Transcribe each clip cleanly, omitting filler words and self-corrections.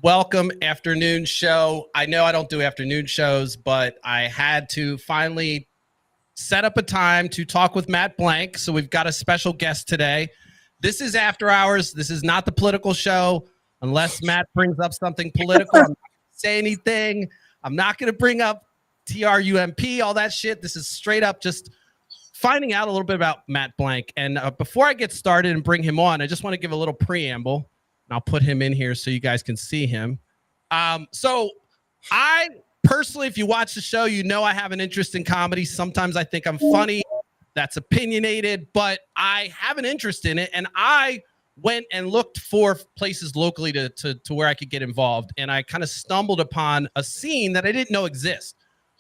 welcome afternoon show. I know I don't do afternoon shows, but I had to finally set up a time to talk with Matt Blank. So we've got a special guest today. This is After Hours. This is not the political show. Unless Matt brings up something political, I'm not going to say anything. I'm not going to bring up TRUMP, all that shit. This is straight up just finding out a little bit about Matt Blank. And before I get started and bring him on, I just want to give a little preamble. And I'll put him in here so you guys can see him. So I personally, if you watch the show, you know I have an interest in comedy. Sometimes I think I'm funny. That's opinionated, but I have an interest in it. And I went and looked for places locally to where I could get involved. And I kind of stumbled upon a scene that I didn't know exists.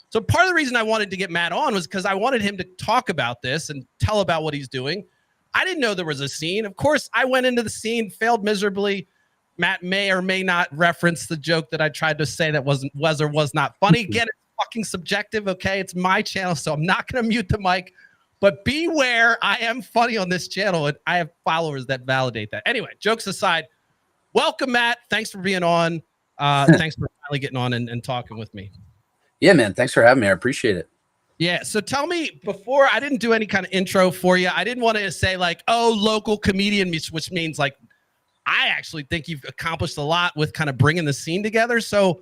So part of the reason I wanted to get Matt on was because I wanted him to talk about this and tell about what he's doing. I didn't know there was a scene. Of course, I went into the scene, failed miserably. Matt may or may not reference the joke that I tried to say that was or was not funny. Again, it's fucking subjective, okay? It's my channel, so I'm not going to mute the mic. But beware, I am funny on this channel, and I have followers that validate that. Anyway, jokes aside, welcome, Matt. Thanks for being on. Thanks for finally getting on and talking with me. Yeah, man. Thanks for having me. I appreciate it. Yeah. So tell me, before, I didn't do any kind of intro for you. I didn't want to say like, oh, local comedian, which means like, I actually think you've accomplished a lot with kind of bringing the scene together. So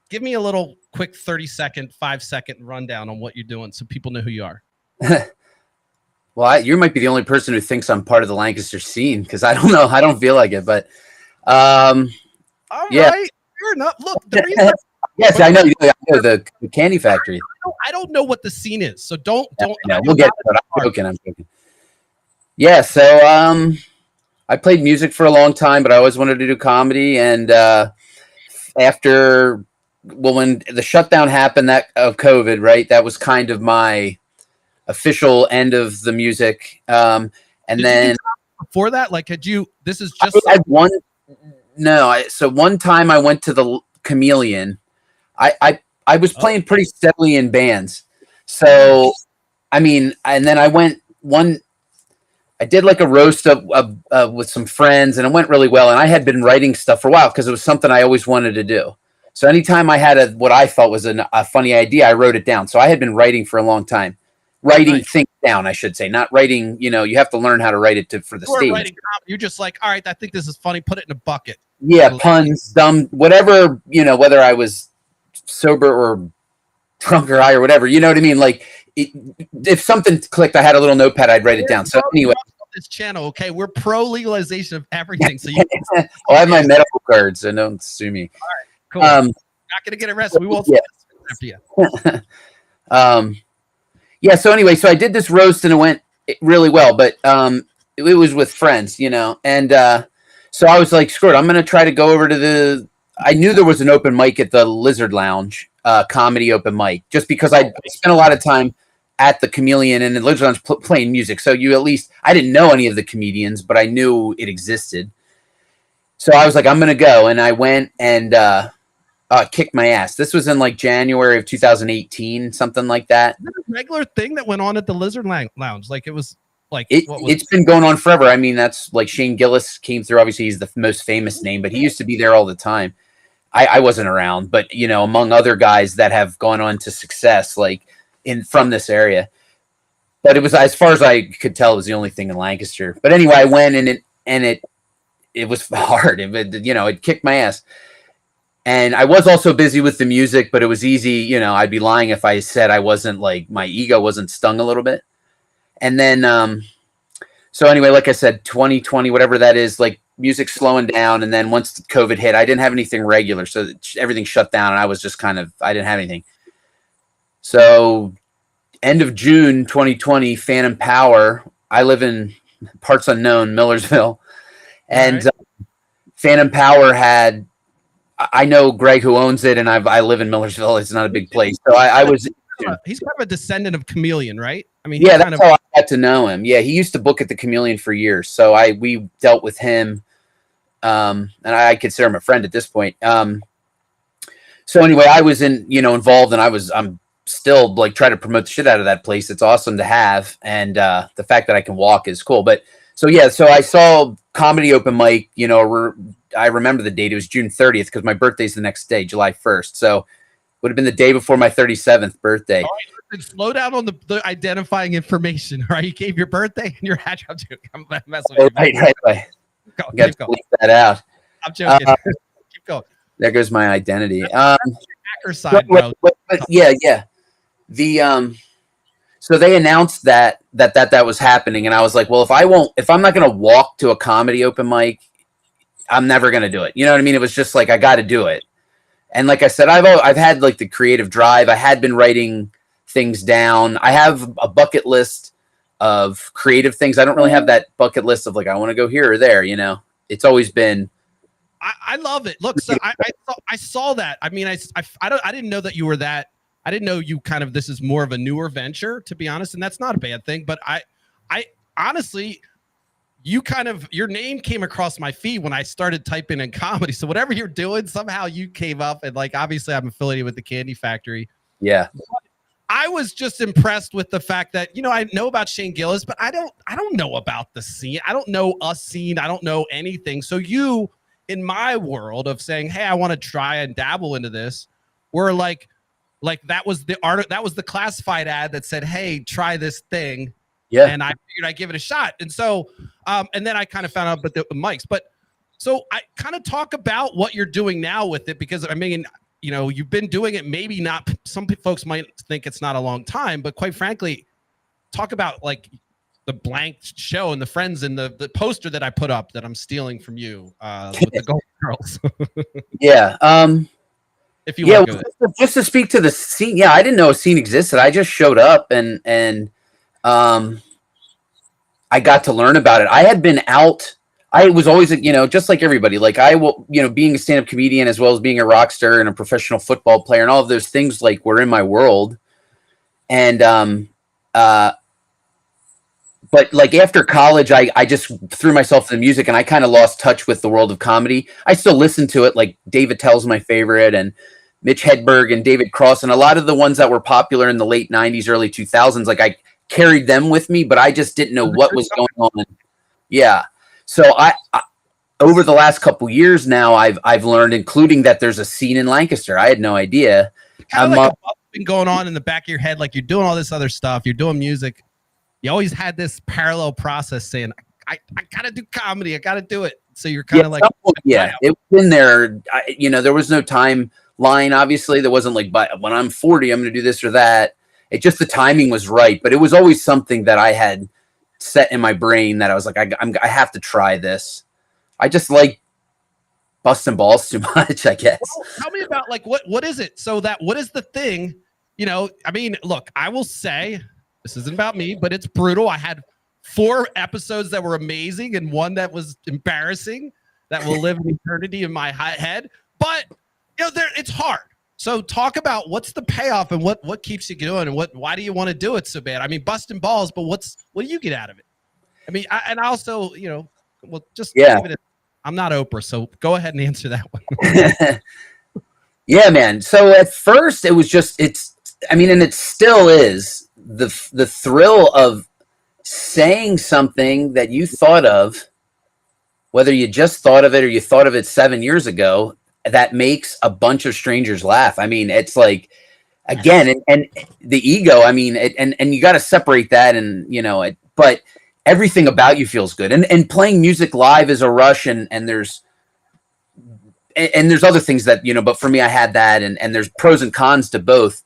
give me a little quick 30-second, 5-second rundown on what you're doing so people know who you are. Well, you might be the only person who thinks I'm part of the Lancaster scene because I don't know. I don't feel like it, but all right. Fair enough. Look, the reason yes, I know the candy factory. I don't know what the scene is, so don't. We'll get to it. I'm joking. Yeah, so I played music for a long time, but I always wanted to do comedy. And when the shutdown happened of COVID, right, that was kind of my official end of the music. And then before that, like, this is just so one time I went to the Chameleon. I was playing pretty steadily in bands. So, I mean, and then I did like a roast with some friends, and it went really well. And I had been writing stuff for a while because it was something I always wanted to do. So anytime I had what I thought was a funny idea, I wrote it down. So I had been writing for a long time. Writing things down, I should say, not writing. You know, you have to learn how to write it for the stage. You're just like, all right, I think this is funny. Put it in a bucket. Yeah, puns, dumb, whatever. You know, whether I was sober or drunk or high or whatever. You know what I mean? Like, if something clicked, I had a little notepad. I'd write it down. So anyway, this channel, okay, we're pro legalization of everything. So you, I have my medical card, so don't sue me. All right, cool. Not gonna get arrested. We won't. Yeah. Yeah. So anyway, so I did this roast and it went really well, but it was with friends, you know, and so I was like, screw it, I'm gonna try to go over to I knew there was an open mic at the Lizard Lounge, comedy open mic, just because I spent a lot of time at the Chameleon and the Lizard Lounge playing music. So I didn't know any of the comedians, but I knew it existed. So I was like, I'm gonna go, and I went and kicked my ass. This was in like January of 2018, something like that. Is it a regular thing that went on at the Lizard Lounge? Like it was like it's been going on forever. I mean, that's like Shane Gillis came through. Obviously, he's the most famous name, but he used to be there all the time. I wasn't around, but you know, among other guys that have gone on to success, like from this area. But it was, as far as I could tell, it was the only thing in Lancaster. But anyway, I went and it was hard. It kicked my ass. And I was also busy with the music, but it was easy. You know, I'd be lying if I said I wasn't, like, my ego wasn't stung a little bit. And then, so anyway, like I said, 2020, whatever that is, like music slowing down. And then once COVID hit, I didn't have anything regular. So everything shut down and I was just I didn't have anything. So end of June, 2020, Phantom Power. I live in parts unknown, Millersville. And Phantom Power had, I know Greg who owns it, and I live in Millersville. It's not a big place. So I was. He's kind of a descendant of Chameleon, right? I mean, yeah, that's how I got to know him. Yeah, he used to book at the Chameleon for years. So we dealt with him, and I consider him a friend at this point. So anyway, I was involved, and I'm still like trying to promote the shit out of that place. It's awesome to have, and the fact that I can walk is cool. But So yeah, so I saw comedy open mic. You know, I remember the date. It was June 30th because my birthday's the next day, July 1st. So would have been the day before my 37th birthday. All right, slow down on the identifying information. All right, you gave your birthday and your address. I'm messing with you. Right. Go, Got to bleep that out. I'm joking. Keep going. There goes my identity. Hacker side, bro. But yeah. The so they announced that was happening, and I was like, well, if I'm not gonna walk to a comedy open mic, I'm never gonna do it. You know what I mean? It was just like I got to do it. And like I said, I've had like the creative drive. I had been writing things down. I have a bucket list of creative things. I don't really have that bucket list of like I want to go here or there. You know, it's always been. I love it. Look, so I saw that. I mean, I didn't know that you were that. I didn't know you kind of, this is more of a newer venture, to be honest, and that's not a bad thing. But I honestly, you kind of, your name came across my feed when I started typing in comedy. So whatever you're doing, somehow you came up, and like obviously I'm affiliated with the Candy Factory. Yeah. I was just impressed with the fact that, you know, I know about Shane Gillis, but I don't know about the scene. I don't know us scene. I don't know anything. So you, in my world of saying, hey, I want to try and dabble into this, were like that was the art, that was the classified ad that said, hey, try this thing. Yeah. And I figured I'd give it a shot. And so, and then I kind of found out about the mics. But so I kind of talk about what you're doing now with it, because I mean, you know, you've been doing it, maybe not, some folks might think it's not a long time, but quite frankly, talk about like the blank show and the friends and the poster that I put up that I'm stealing from you with the Golden Girls. Yeah. If you want to go just to speak to the scene. Yeah, I didn't know a scene existed. I just showed up and I got to learn about it. I had been out. I was always, you know, just like everybody, like I will, you know, being a stand-up comedian as well as being a rock star and a professional football player and all of those things like were in my world. And but like after college, I just threw myself into music and I kind of lost touch with the world of comedy. I still listen to it, like David Tell's my favorite, and Mitch Hedberg and David Cross, and a lot of the ones that were popular in the late 90s, early 2000s. Like I carried them with me, but I just didn't know what was going on. Yeah. So I over the last couple years now, I've learned, including that there's a scene in Lancaster. I had no idea. Kind of like a been going on in the back of your head, like you're doing all this other stuff, you're doing music. You always had this parallel process saying, I gotta do comedy, I gotta do it. So you're kind of like, yeah, it was in there. You know, there was no timeline. Obviously, there wasn't like, but when I'm 40, I'm going to do this or that. It just, the timing was right, but it was always something that I had set in my brain that I was like, I have to try this. I just like busting balls too much, I guess. Well, tell me about like what is it? So that what is the thing? You know, I mean, look, I will say this isn't about me, but it's brutal. I had 4 episodes that were amazing and one that was embarrassing that will live in eternity in my head. But you know, it's hard. So talk about what's the payoff and what keeps you going and why do you want to do it so bad? I mean, busting balls, but what do you get out of it? I mean, and also, you know, well, just yeah. I'm not Oprah, so go ahead and answer that one. Yeah, man. So at first it was just, I mean, and it still is the thrill of saying something that you thought of, whether you just thought of it or you thought of it 7 years ago, that makes a bunch of strangers laugh. I mean, it's like, again, and the ego, I mean, and you got to separate that, and you know, but everything about you feels good. And playing music live is a rush, and there's other things that, you know, but for me, I had that, and there's pros and cons to both.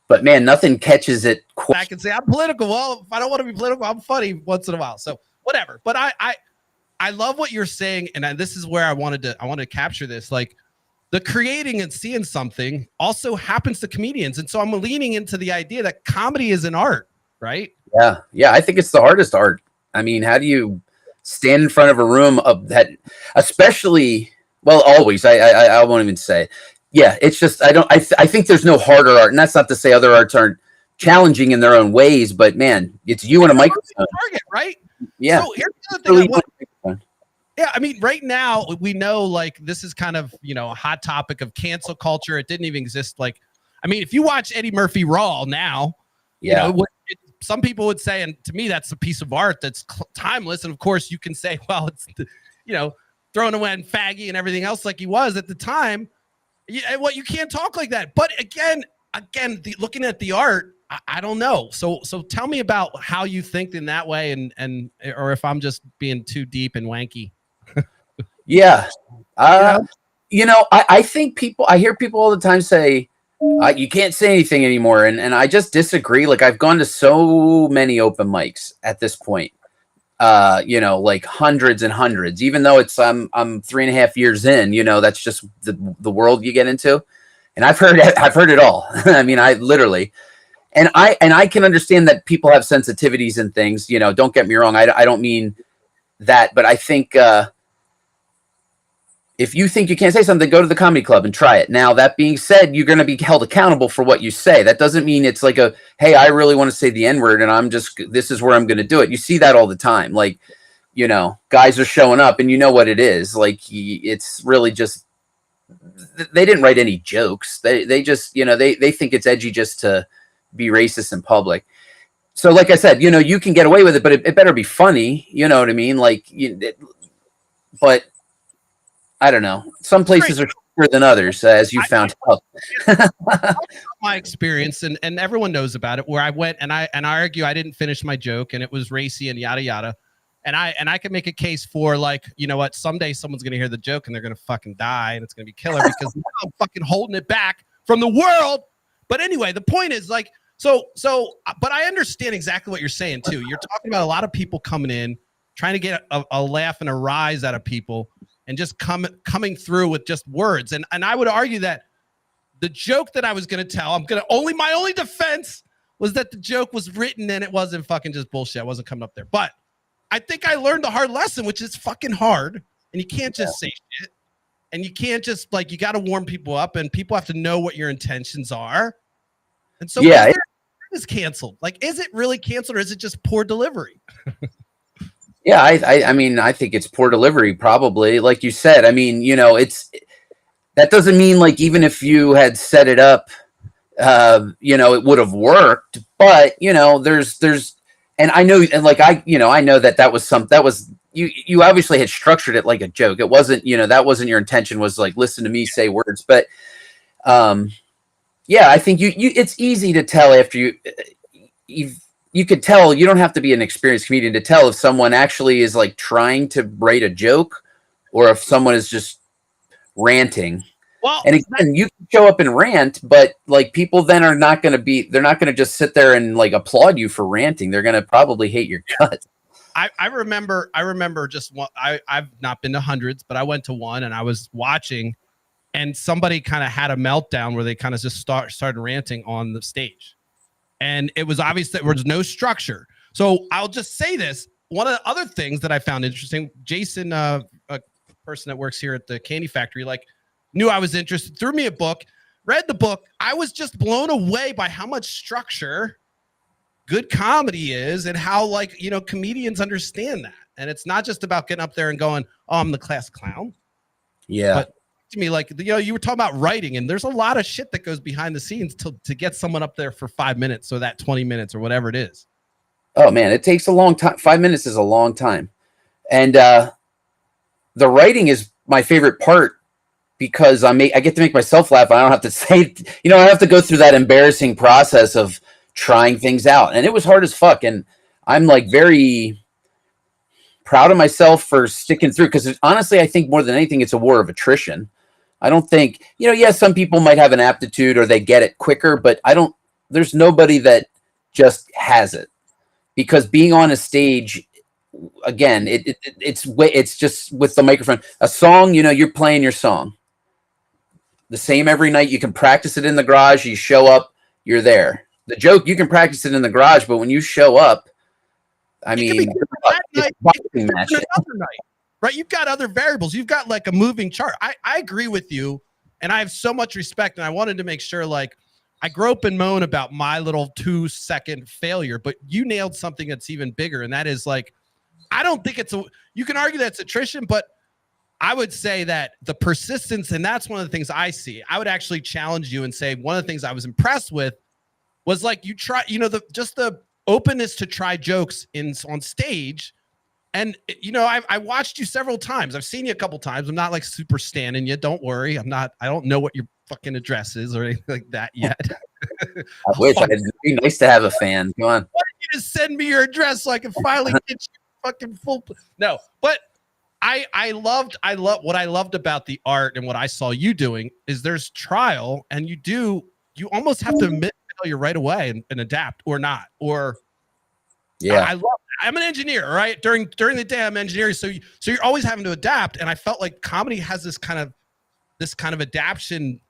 But man, nothing catches it. I can say I'm political. Well, if I don't want to be political, I'm funny once in a while. So whatever. But I love what you're saying, and this is where I wanted to capture this. Like the creating and seeing something also happens to comedians, and so I'm leaning into the idea that comedy is an art, right? Yeah. I think it's the hardest art. I mean, how do you stand in front of a room of that, especially? Well, always. I won't even say. Yeah, it's just I think there's no harder art, and that's not to say other arts aren't challenging in their own ways, but man, it's you and a microphone, target, right? Yeah. So here's the other thing. Yeah, I mean, right now we know like this is kind of, you know, a hot topic of cancel culture. It didn't even exist. Like, I mean, if you watch Eddie Murphy Raw now, you know, some people would say, and to me, that's a piece of art that's timeless. And of course, you can say, well, it's throwing away and faggy and everything else like he was at the time. You can't talk like that. But again, looking at the art, I don't know. So tell me about how you think in that way, and or if I'm just being too deep and wanky. Yeah. I think I hear people all the time say, you can't say anything anymore. And I just disagree. Like, I've gone to so many open mics at this point, like hundreds and hundreds, even though I'm 3.5 years in, that's just the world you get into. And I've heard it all. I mean, I literally, and I can understand that people have sensitivities and things, don't get me wrong. I don't mean that, but I think, if you think you can't say something, go to the comedy club and try it. Now, that being said, you're going to be held accountable for what you say. That doesn't mean it's like hey, I really want to say the N-word and this is where I'm going to do it. You see that all the time. Like, guys are showing up and you know what it is. Like, it's really just, they didn't write any jokes. They just, they think it's edgy just to be racist in public. So like I said, you can get away with it, but it better be funny. You know what I mean? Like, but I don't know. Some places are stronger than others, as you found out. My experience, and everyone knows about it, where I went and I argue I didn't finish my joke and it was racy and yada yada. And I can make a case for, like, you know what, someday someone's gonna hear the joke and they're gonna fucking die and it's gonna be killer because now I'm fucking holding it back from the world. But anyway, the point is, like, but I understand exactly what you're saying too. You're talking about a lot of people coming in, trying to get a laugh and a rise out of people, and just coming through with just words. And I would argue that the joke that I was going to tell, my only defense was that the joke was written and it wasn't fucking just bullshit. I wasn't coming up there. But I think I learned the hard lesson, which is fucking hard. And you can't just say shit. And you can't just, like, you got to warm people up and people have to know what your intentions are. And so yeah, is canceled. Like, is it really canceled or is it just poor delivery? Yeah, I mean, I think it's poor delivery, probably. Like you said, I mean, that doesn't mean, like, even if you had set it up, it would have worked. But, there's, and I know, and like, I know that was you obviously had structured it like a joke. It wasn't, that wasn't your intention, was like, listen to me say words. But, yeah, I think it's easy to tell after you could tell. You don't have to be an experienced comedian to tell if someone actually is, like, trying to write a joke or if someone is just ranting. Well, and again, you can show up and rant, but, like, people then they're not going to just sit there and, like, applaud you for ranting. They're going to probably hate your guts. I remember just one. I've not been to hundreds, but I went to one and I was watching, and somebody kind of had a meltdown where they kind of just started ranting on the stage. And it was obvious that there was no structure. So I'll just say this. One of the other things that I found interesting, Jason, a person that works here at the Candy Factory, like, knew I was interested, threw me a book, read the book. I was just blown away by how much structure good comedy is and how, like, comedians understand that. And it's not just about getting up there and going, oh, I'm the class clown. Yeah. But to me, like, you were talking about writing, and there's a lot of shit that goes behind the scenes to get someone up there for 5 minutes or that 20 minutes or whatever it is. Oh man, it takes a long time. 5 minutes is a long time. And the writing is my favorite part because I get to make myself laugh. I don't have to say, I don't have to go through that embarrassing process of trying things out. And it was hard as fuck. And I'm, like, very proud of myself for sticking through, because honestly, I think more than anything, it's a war of attrition. I don't think, yes, some people might have an aptitude or they get it quicker, but there's nobody that just has it, because being on a stage, again, it's just with the microphone, a song, you're playing your song the same every night. You can practice it in the garage. You show up, you're there. The joke, you can practice it in the garage, but when you show up, I mean, right? You've got other variables. You've got, like, a moving chart. I agree with you, and I have so much respect. And I wanted to make sure, like, I grope and moan about my little 2-second failure, but you nailed something that's even bigger, and that is, like, I don't think you can argue that's attrition, but I would say that the persistence, and that's one of the things I see. I would actually challenge you and say one of the things I was impressed with was, like, you try, openness to try jokes on stage. And you know, I watched you several times. I've seen you a couple times. I'm not like super standing you. Don't worry. I don't know what your fucking address is or anything like that yet. I wish. It'd be nice to have a fan. Come on. Why don't you just send me your address so I can finally get you fucking full? No, but I loved what I loved about the art and what I saw you doing is there's trial, and you almost have to admit failure right away and adapt or not. Or yeah, I'm an engineer, right? During the day I'm engineering, so you're always having to adapt. And I felt like comedy has this kind of adaptation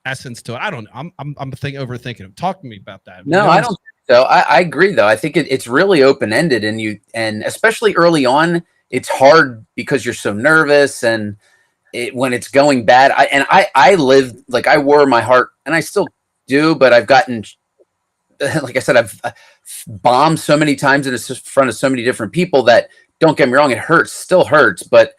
essence to it. I don't know. I'm overthinking it. Talk to me about that. No, I don't think so. I agree though. I think it's really open ended, and especially early on, it's hard because you're so nervous, and when it's going bad. I lived like I wore my heart, and I still do, but I've gotten, like I said, I've bombed so many times in front of so many different people that, don't get me wrong, it hurts, still hurts, but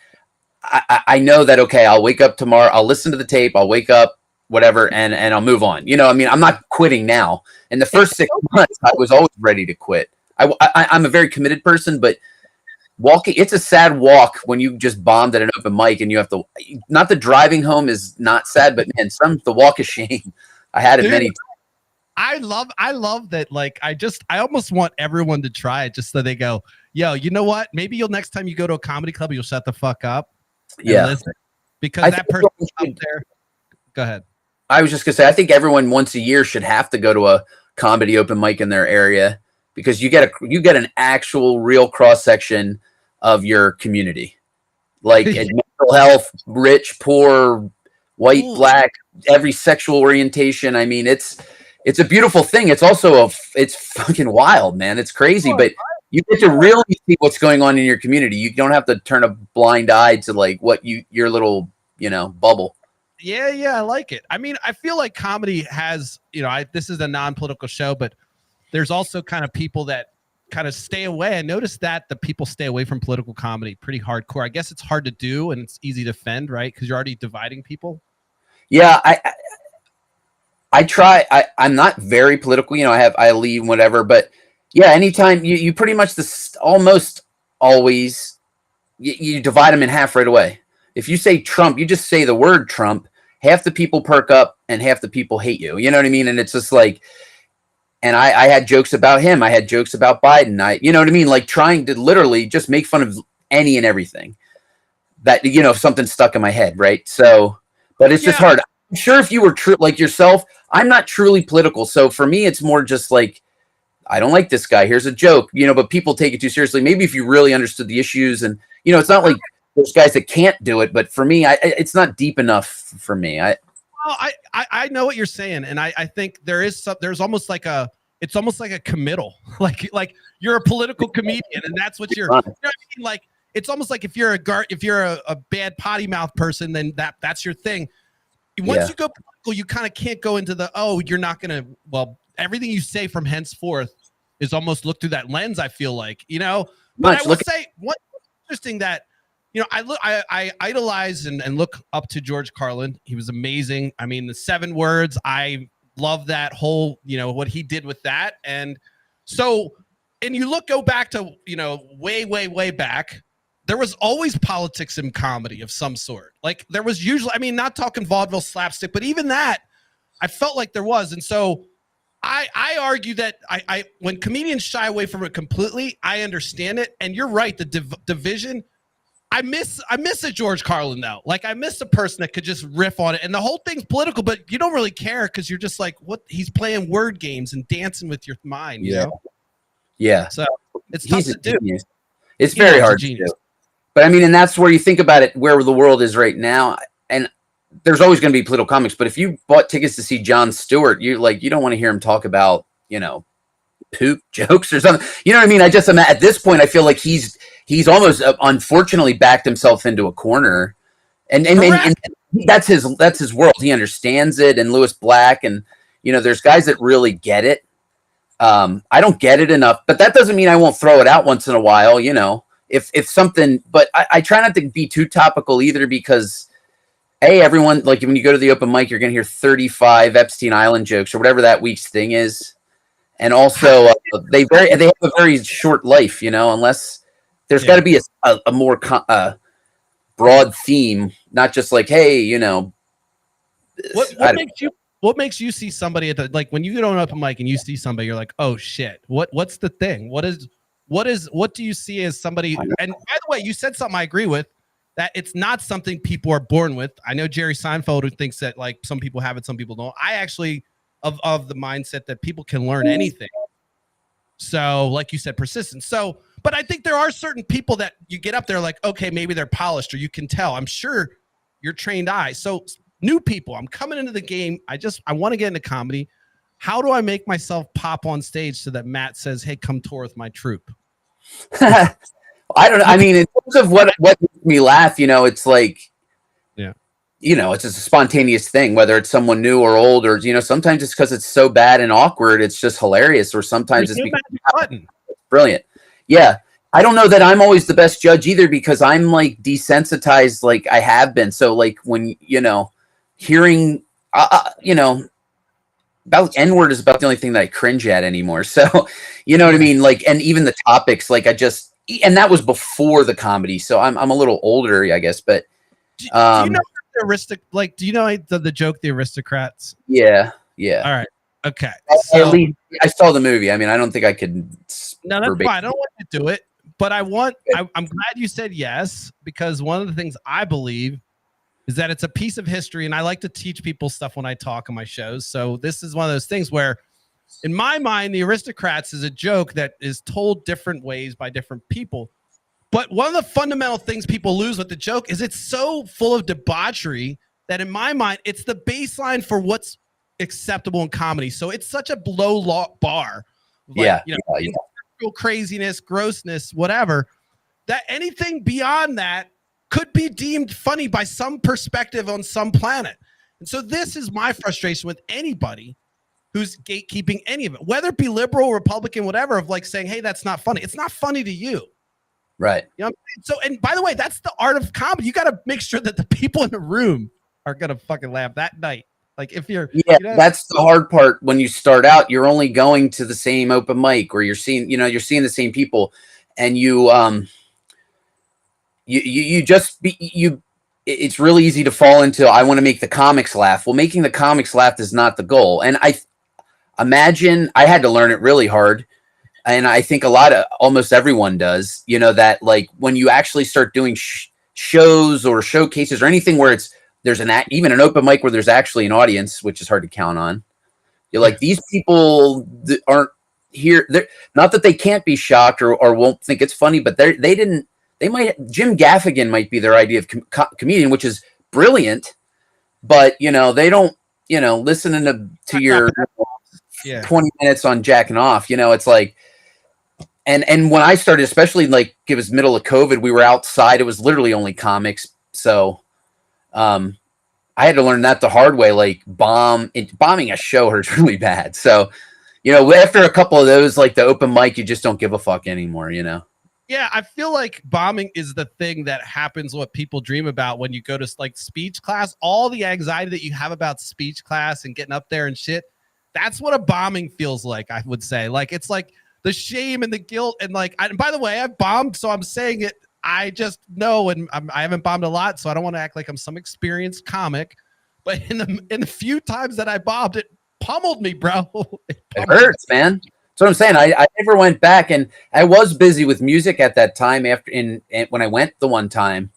I know that, okay, I'll wake up tomorrow, I'll listen to the tape, I'll wake up, whatever, and I'll move on. You know, I mean, I'm not quitting now. In the first 6 months, I was always ready to quit. I'm a very committed person, but walking, it's a sad walk when you just bombed at an open mic and you have to, not the driving home is not sad, but man, the walk of shame. I had it many times. I love that. Like, I almost want everyone to try it just so they go, yo, you know what? Maybe next time you go to a comedy club, you'll shut the fuck up. Yeah. Listen, because that person out there. Go ahead. I was just gonna say, I think everyone once a year should have to go to a comedy open mic in their area, because you get an actual real cross section of your community, like mental health, rich, poor, white, black, every sexual orientation. I mean, it's a beautiful thing. It's also it's fucking wild, man. It's crazy, but you get to really see what's going on in your community. You don't have to turn a blind eye to like what your little, bubble. Yeah, I like it. I mean, I feel like comedy has, this is a non-political show, but there's also kind of people that kind of stay away. I noticed that the people stay away from political comedy pretty hardcore. I guess it's hard to do and it's easy to offend, right? Because you're already dividing people. Yeah, I try. I'm not very political. I leave whatever, but yeah, anytime you pretty much almost always you divide them in half right away. If you say Trump, you just say the word Trump, half the people perk up and half the people hate you. You know what I mean? And it's just like, and I had jokes about him. I had jokes about Biden. You know what I mean? Like trying to literally just make fun of any and everything that, if something stuck in my head. Right. So, but it's just hard. I'm sure if you were true, like yourself, I'm not truly political. So for me, it's more just like, I don't like this guy. Here's a joke, but people take it too seriously. Maybe if you really understood the issues and, it's not like there's guys that can't do it, but for me, it's not deep enough for me. I know what you're saying. And I think there's almost like it's almost like a committal, like you're a political comedian and that's what you're, you know what I mean? Like, it's almost like if you're a bad potty mouth person, then that's your thing. Once you go political, you kind of can't go into you're not going to, everything you say from henceforth is almost looked through that lens. I feel like, but I will say what's interesting that, I idolize and look up to George Carlin. He was amazing. I mean, the 7 words, I love that whole, what he did with that. And so, and go back to, way, way, way back, there was always politics in comedy of some sort. Like there was usually, not talking vaudeville slapstick, but even that, I felt like there was. And so I argue that when comedians shy away from it completely, I understand it. And you're right. The division, I miss a George Carlin though. Like I miss a person that could just riff on it, and the whole thing's political, but you don't really care because you're just like, what? He's playing word games and dancing with your mind, you know? Yeah. So it's tough to do. Genius. It's very hard to do. But and that's where you think about it, where the world is right now, and there's always going to be political comics. But if you bought tickets to see Jon Stewart, you don't want to hear him talk about poop jokes or something. You know what I mean? At this point, I feel like he's almost unfortunately backed himself into a corner, and that's his world. He understands it. And Lewis Black, and there's guys that really get it. I don't get it enough, but that doesn't mean I won't throw it out once in a while. If something, but I try not to be too topical either, because everyone, like when you go to the open mic, you're going to hear 35 Epstein Island jokes or whatever that week's thing is. and also they have a very short life, unless there's got to be a more broad theme, not just like, hey, what makes you see somebody at the, like, when you get on an open mic and you see somebody, you're like, oh shit, what's the thing? What do you see as somebody? And by the way, you said something I agree with, that it's not something people are born with. I know Jerry Seinfeld, who thinks that like some people have it, some people don't. I actually of the mindset that people can learn anything. So like you said, persistence. So, but I think there are certain people that you get up there like, okay, maybe they're polished, or you can tell. I'm sure your trained eye. So new people, I'm coming into the game. I want to get into comedy. How do I make myself pop on stage so that Matt says, hey, come tour with my troupe? I don't know. I mean, in terms of what makes me laugh, it's like, it's just a spontaneous thing, whether it's someone new or old, or, sometimes it's because it's so bad and awkward, it's just hilarious. Or sometimes it's brilliant. Yeah. I don't know that I'm always the best judge either, because I'm like desensitized, like I have been. So like when, hearing, about N-word is about the only thing that I cringe at anymore. So, you know what I mean? Like, and even the topics, like and that was before the comedy. So I'm a little older, I guess, but do you know do you know the joke, The Aristocrats? Yeah. All right. Okay. At least I saw the movie. I mean, I don't think I could. No, that's fine. I don't want to do it, but I'm glad you said yes, because one of the things I believe is that it's a piece of history, and I like to teach people stuff when I talk on my shows. So this is one of those things where, in my mind, The Aristocrats is a joke that is told different ways by different people. But one of the fundamental things people lose with the joke is it's so full of debauchery that, in my mind, it's the baseline for what's acceptable in comedy. So it's such a low bar. Like, craziness, grossness, whatever, that anything beyond that could be deemed funny by some perspective on some planet. And so this is my frustration with anybody who's gatekeeping any of it, whether it be liberal, Republican, whatever, of like saying, hey, that's not funny. It's not funny to you. Right. So, and by the way, that's the art of comedy. You got to make sure that the people in the room are going to fucking laugh that night. Like if you're, that's the hard part. When you start out, you're only going to the same open mic, where you're seeing the same people, and it's really easy to fall into, I want to make the comics laugh. Well, making the comics laugh is not the goal. And I imagine I had to learn it really hard. And I think almost everyone does, that like when you actually start doing shows or showcases or anything where there's even an open mic where there's actually an audience, which is hard to count on. You're like, these people aren't here. Not that they can't be shocked or won't think it's funny, but Jim Gaffigan might be their idea of comedian, which is brilliant, but they don't, listening to your 20 minutes on jacking off, it's like, and when I started, especially like it was middle of COVID, we were outside. It was literally only comics. So, I had to learn that the hard way. Like bombing a show hurts really bad. So, after a couple of those, like the open mic, you just don't give a fuck anymore, Yeah, I feel like bombing is the thing that happens, what people dream about when you go to like speech class. All the anxiety that you have about speech class and getting up there and shit, that's what a bombing feels like, I would say. Like, it's like the shame and the guilt. And like, and by the way, I've bombed, so I'm saying it. I just know, and I haven't bombed a lot, so I don't want to act like I'm some experienced comic. But in the few times that I bombed, it pummeled me, bro. It hurts, man. That's what I'm saying. I never went back, and I was busy with music at that time when I went the one time.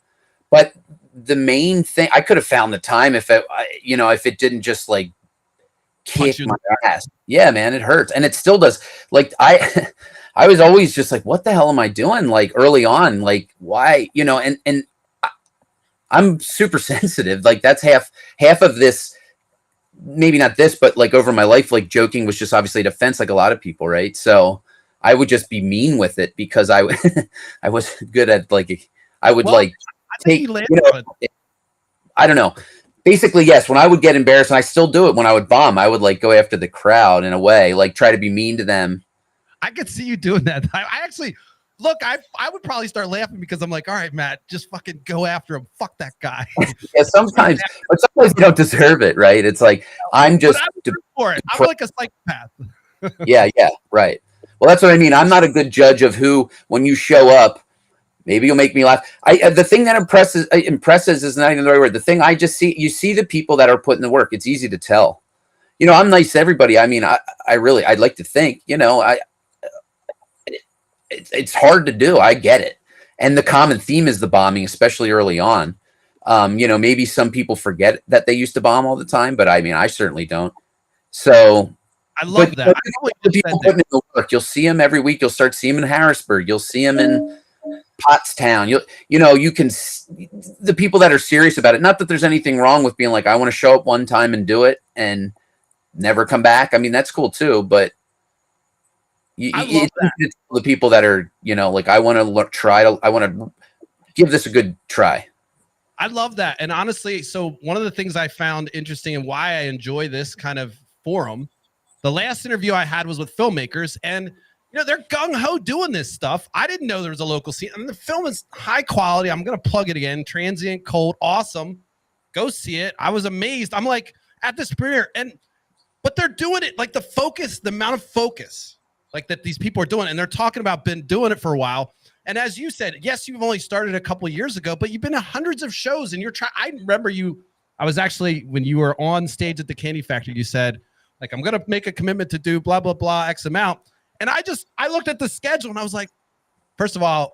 But the main thing, I could have found the time if it didn't just like kick my ass. Yeah, man, it hurts, and it still does. Like I was always just like, what the hell am I doing? Like early on, like why, and I'm super sensitive. Like that's half of this. Maybe not this, but like over my life, like joking was just obviously a defense, like a lot of people, right? So I would just be mean with it because I was good at like I would take. I don't know. Basically, yes. When I would get embarrassed, and I still do it when I would bomb, I would like go after the crowd in a way, like try to be mean to them. I could see you doing that. I actually look. I would probably start laughing because I'm like, all right, Matt, just fucking go after him. Fuck that guy. Yeah, sometimes, but sometimes you don't deserve it, right? It's like I'm just for it. I'm like a psychopath. Yeah, yeah, right. Well, that's what I mean. I'm not a good judge of who, when you show up, maybe you'll make me laugh. The thing that impresses is not even the right word. The thing I just see, you see the people that are putting the work. It's easy to tell. You know, I'm nice to everybody. I mean, I really, I'd like to think, you know, it's hard to do. I get it. And the common theme is the bombing, especially early on. You know, maybe some people forget that they used to bomb all the time, but I mean, I certainly don't. So, I love that. I always the said people that. putting in the work, you'll see them every week. You'll start seeing them in Harrisburg. You'll see them in Pottstown. You know, you can, the people that are serious about it, not that there's anything wrong with being like, I want to show up one time and do it and never come back. I mean, that's cool too, but I love that. it's the people that are, you know, like, I want to I want to give this a good try. I love that. And honestly, so one of the things I found interesting and why I enjoy this kind of forum, the last interview I had was with filmmakers, and you know, they're gung-ho doing this stuff. I didn't know there was a local scene. I mean, the film is high quality. I'm going to plug it again. Transient, Cold, awesome. Go see it. I was amazed. I'm like, at this premiere, but they're doing it, like the focus, the amount of focus like that these people are doing, and they're talking about been doing it for a while. And as you said, yes, you've only started a couple of years ago, but you've been to hundreds of shows, and you're trying. I remember I was actually, when you were on stage at the Candy Factory, you said, like, I'm going to make a commitment to do blah, blah, blah, X amount. And I looked at the schedule and I was like, first of all,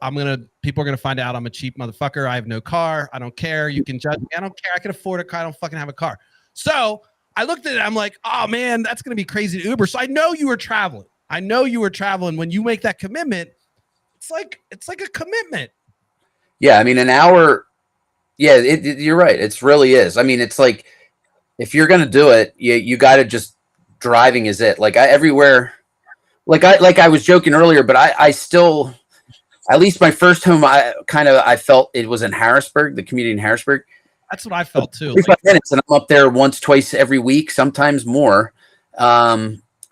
people are going to find out I'm a cheap motherfucker. I have no car. I don't care. You can judge me. I don't care. I can afford a car. I don't fucking have a car. So I looked at it. I'm like, oh man, that's going to be crazy to Uber. So I know you were traveling. When you make that commitment. It's like a commitment. Yeah. I mean, an hour. Yeah, you're right. It really is. I mean, it's like, if you're going to do it, you got to just, driving is it. Like, everywhere, like I was joking earlier, but I still, at least my first home, I felt it was in Harrisburg, the community in Harrisburg. That's what I felt too. 45 minutes, and I'm up there once, twice every week, sometimes more.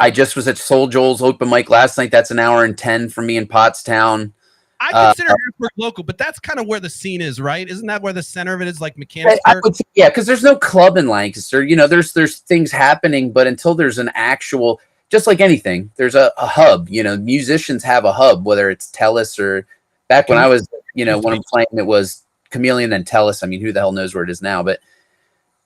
I just was at Soul Joel's open mic last night. That's an hour and 10 from me in Pottstown. I consider Harrisburg local, but that's kind of where the scene is, right? Isn't that where the center of it is, like Mechanicsburg? Yeah, because there's no club in Lancaster. You know, there's things happening, but until there's an actual, just like anything, there's a hub. You know, musicians have a hub, whether it's Tellus or back when I was, you know, when I'm playing, it was Chameleon and Tellus. I mean, who the hell knows where it is now? But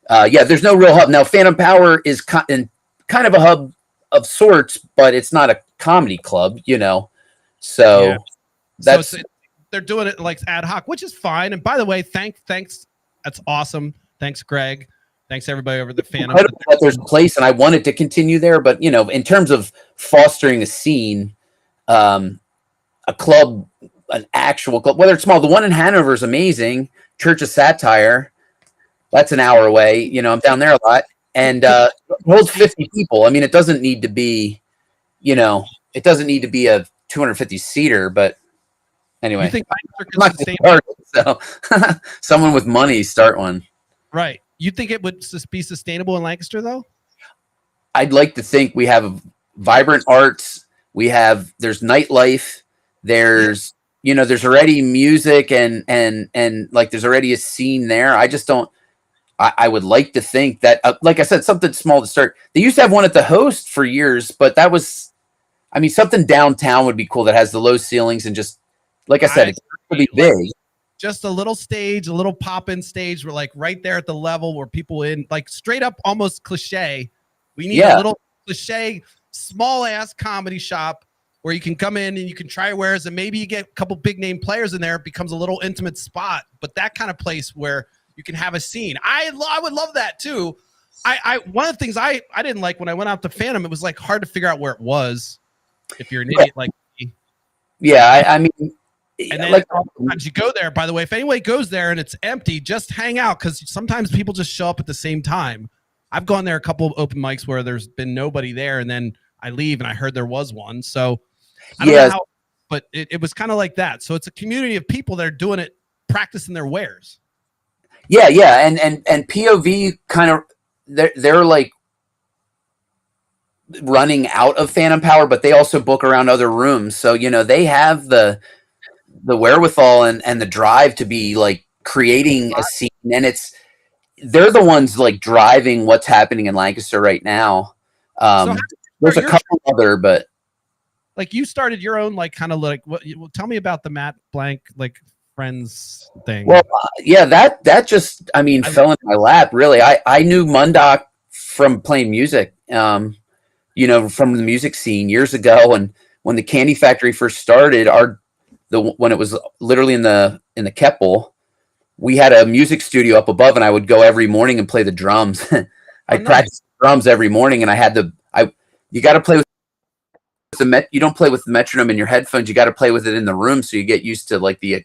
yeah, there's no real hub. Now, Phantom Power is kind of a hub of sorts, but it's not a comedy club, you know. So yeah. So they're doing it like ad hoc, which is fine. And by the way, thanks. That's awesome. Thanks, Greg. Thanks everybody over the Phantom. That there's a place, and I wanted to continue there, but you know, in terms of fostering a scene, a club, an actual club, whether it's small, the one in Hanover is amazing. Church of Satire, that's an hour away. You know, I'm down there a lot, and it holds 50 people. I mean, it doesn't need to be, you know, it doesn't need to be a 250 seater, but anyway, you think so someone with money start one, right? You think it would be sustainable in Lancaster, though? I'd like to think we have vibrant arts. There's nightlife. There's, you know, there's already music and like there's already a scene there. I just don't. I would like to think that, like I said, something small to start. They used to have one at the Host for years, but that was, I mean, something downtown would be cool that has the low ceilings and just, like I said, it's pretty big. Just a little stage, a little pop-in stage. We're like right there at the level where people in, like, straight up almost cliche. We need a little cliche, small ass comedy shop where you can come in and you can try wares, and maybe you get a couple big name players in there. It becomes a little intimate spot, but that kind of place where you can have a scene. I would love that too. One of the things I didn't like when I went out to Phantom, it was like hard to figure out where it was if you're an idiot like me. Yeah, I mean, and then like, sometimes you go there, by the way, if anybody goes there and it's empty, just hang out, because sometimes people just show up at the same time. I've gone there a couple of open mics where there's been nobody there, and then I leave and I heard there was one. So I don't know how, but it was kind of like that. So it's a community of people that are doing it, practicing their wares. Yeah, and POV kind of, they're like running out of Phantom Power, but they also book around other rooms. So, you know, they have the wherewithal and the drive to be like creating a scene, and they're the ones like driving what's happening in Lancaster right now. So There's a couple other, but like you started your own like kind of like what? Tell me about the Matt Blank like friends thing. Well, yeah, that just fell in my lap. Really, I knew Mundock from playing music, from the music scene years ago, and when the Candy Factory first started, when it was literally in the Keppel, we had a music studio up above, and I would go every morning and play the drums. I'd practice drums every morning, and you got to play with you don't play with the metronome in your headphones. You got to play with it in the room, so you get used to like the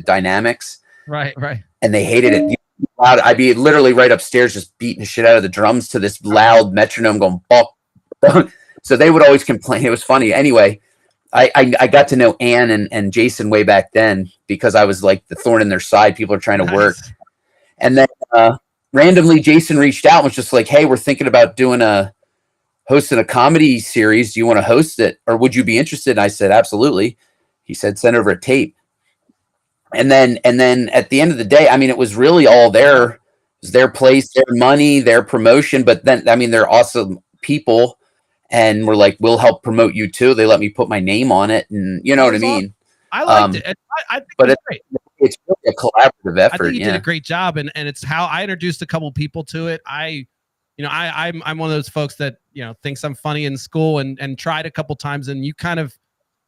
dynamics. Right. And they hated it. I'd be literally right upstairs just beating the shit out of the drums to this loud metronome going bonk. So they would always complain. It was funny. Anyway, I got to know Ann and Jason way back then because I was like the thorn in their side. People are trying to work. And then randomly Jason reached out and was just like, hey, we're thinking about hosting a comedy series. Do you want to host it? Or would you be interested? And I said, absolutely. He said, send over a tape. And then at the end of the day, it was really all their place, their money, their promotion. But then, they're awesome people. And we're like, we'll help promote you too. They let me put my name on it. And you know what I mean? I liked it. I think but it's great. It's really a collaborative effort. I think you did a great job. And it's how I introduced a couple people to it. I'm one of those folks that, thinks I'm funny in school and tried a couple times. And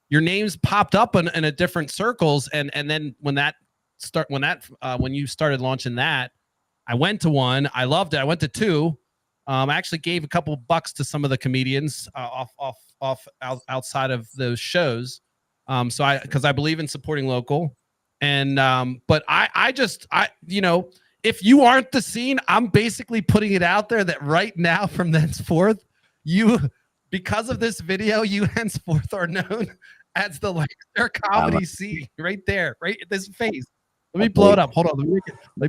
your names popped up in a different circles. And then when you started launching that, I went to one, I loved it. I went to two. I actually gave a couple bucks to some of the comedians outside of those shows. Because I believe in supporting local. And but if you aren't the scene, I'm basically putting it out there that right now from thenceforth, because of this video, you henceforth are known as the Lancaster comedy scene right there, right at this face. Let me blow it up. Hold on. Let me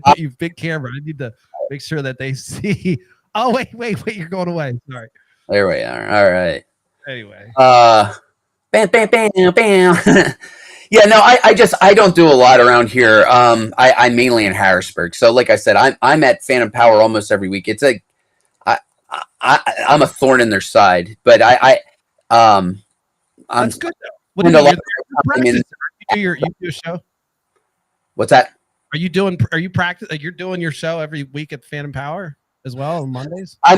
put you big camera. I need to make sure that they see. Oh, wait. You're going away. Sorry. There we are. All right. Anyway. Bam, bam, bam, bam. Yeah, no, I don't do a lot around here. I'm mainly in Harrisburg. So like I said, I'm at Phantom Power almost every week. It's like, I'm a thorn in their side, but I'm that's good though. What do you do your show? What's that? Are you practice? Like you're doing your show every week at Phantom Power as well on Mondays? I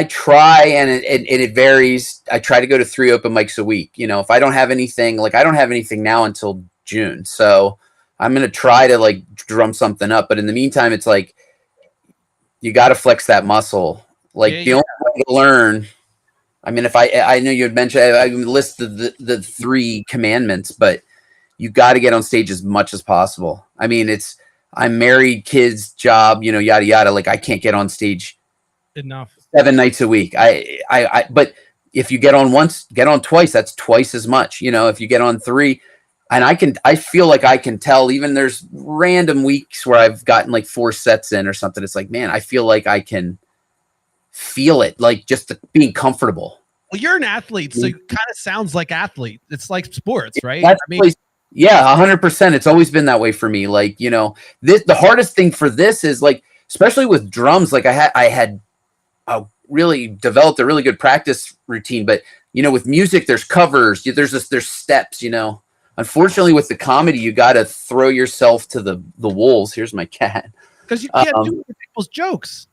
try and it varies. I try to go to 3 open mics a week. If I don't have anything, I don't have anything now until June. So I'm going to try to drum something up. But in the meantime, it's like, you got to flex that muscle. The only way to learn, if I know you had mentioned, I listed the 3 commandments, but you got to get on stage as much as possible. I'm married, kids, job, yada, yada. I can't get on stage enough 7 nights a week. But if you get on once, get on twice, that's twice as much. If you get on 3, and I feel like I can tell, even there's random weeks where I've gotten 4 sets in or something. It's like, man, I feel like I can feel it, just being comfortable. Well, you're an athlete, so it kind of sounds like athlete. It's like sports, right? Yeah, 100%. It's always been that way for me. The hardest thing for this is especially with drums, I had really developed a really good practice routine, but with music, there's covers, there's steps, Unfortunately, with the comedy, you got to throw yourself to the wolves. Here's my cat. Because you can't do other people's jokes.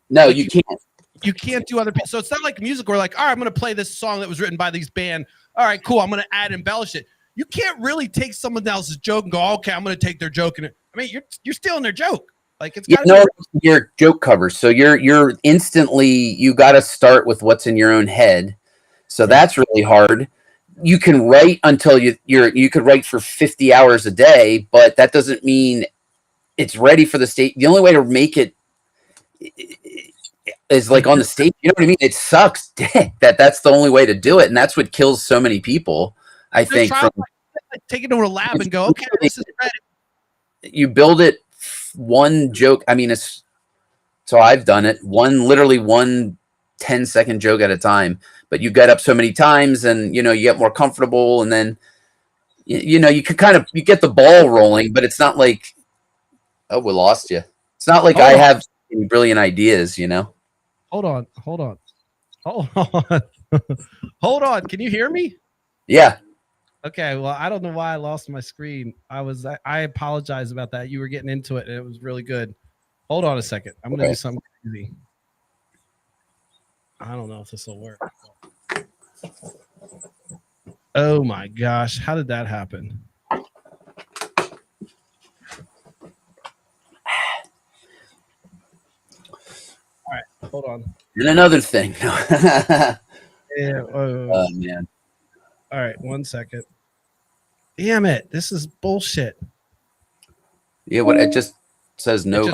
No, you can't. You can't do other people. So it's not like music where all right, I'm going to play this song that was written by these band. All right, cool. I'm going to add embellish it. You can't really take someone else's joke and go, okay, I'm going to take their joke. You're stealing their joke. It's your joke covers. So you're instantly, you got to start with what's in your own head. So that's really hard. You can write until you could write for 50 hours a day, but that doesn't mean it's ready for the stage. The only way to make it is on the stage. You know what I mean? It sucks that's the only way to do it. And that's what kills so many people, I think. Take it to a lab and go, okay, this is ready. You build it one joke. So I've done it. Literally one 10-second joke at a time. But you get up so many times and, you get more comfortable. And then, you can you get the ball rolling, but it's not like, oh, we lost you. It's not like I have any brilliant ideas, Hold on. Hold on. Hold on. Can you hear me? Yeah. Okay. Well, I don't know why I lost my screen. I apologize about that. You were getting into it and it was really good. Hold on a second. I'm going to do something crazy. I don't know if this will work. Oh my gosh. How did that happen? All right. Hold on. And another thing. Yeah. Oh, man. All right. 1 second. Damn it. This is bullshit. Yeah, what it just says no.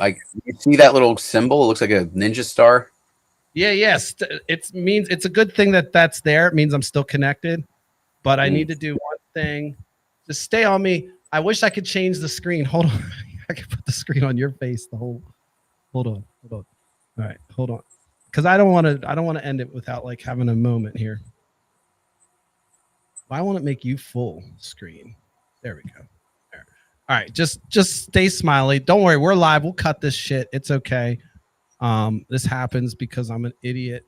You see that little symbol? It looks like a ninja star. Yeah, yes. It means it's a good thing that that's there. It means I'm still connected. But I need to do one thing. Just stay on me. I wish I could change the screen. Hold on. I could put the screen on your face the whole. Hold on. All right, hold on. Because I don't want to end it without like having a moment here. Why won't it make you full screen? There we go. There. All right, just stay smiley. Don't worry, we're live. We'll cut this shit. It's okay. This happens because I'm an idiot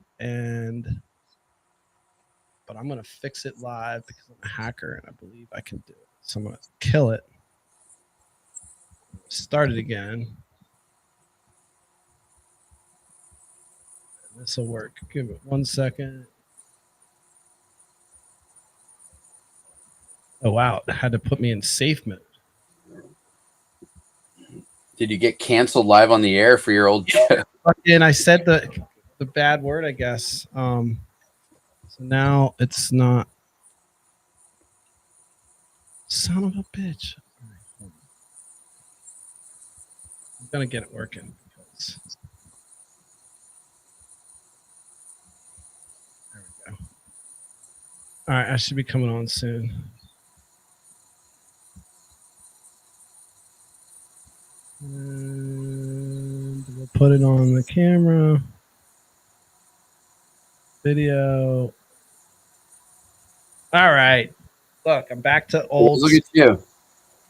but I'm gonna fix it live because I'm a hacker and I believe I can do it. So I'm gonna kill it. Start it again. This will work. Give it 1 second. Oh wow, it had to put me in safe mode. Did you get canceled live on the air for your old show? And I said the bad word, I guess. So now it's not. Son of a bitch. I'm gonna get it working. There we go. All right, I should be coming on soon. And we'll put it on the camera. Video. All right. Look, I'm back to old. Look at you.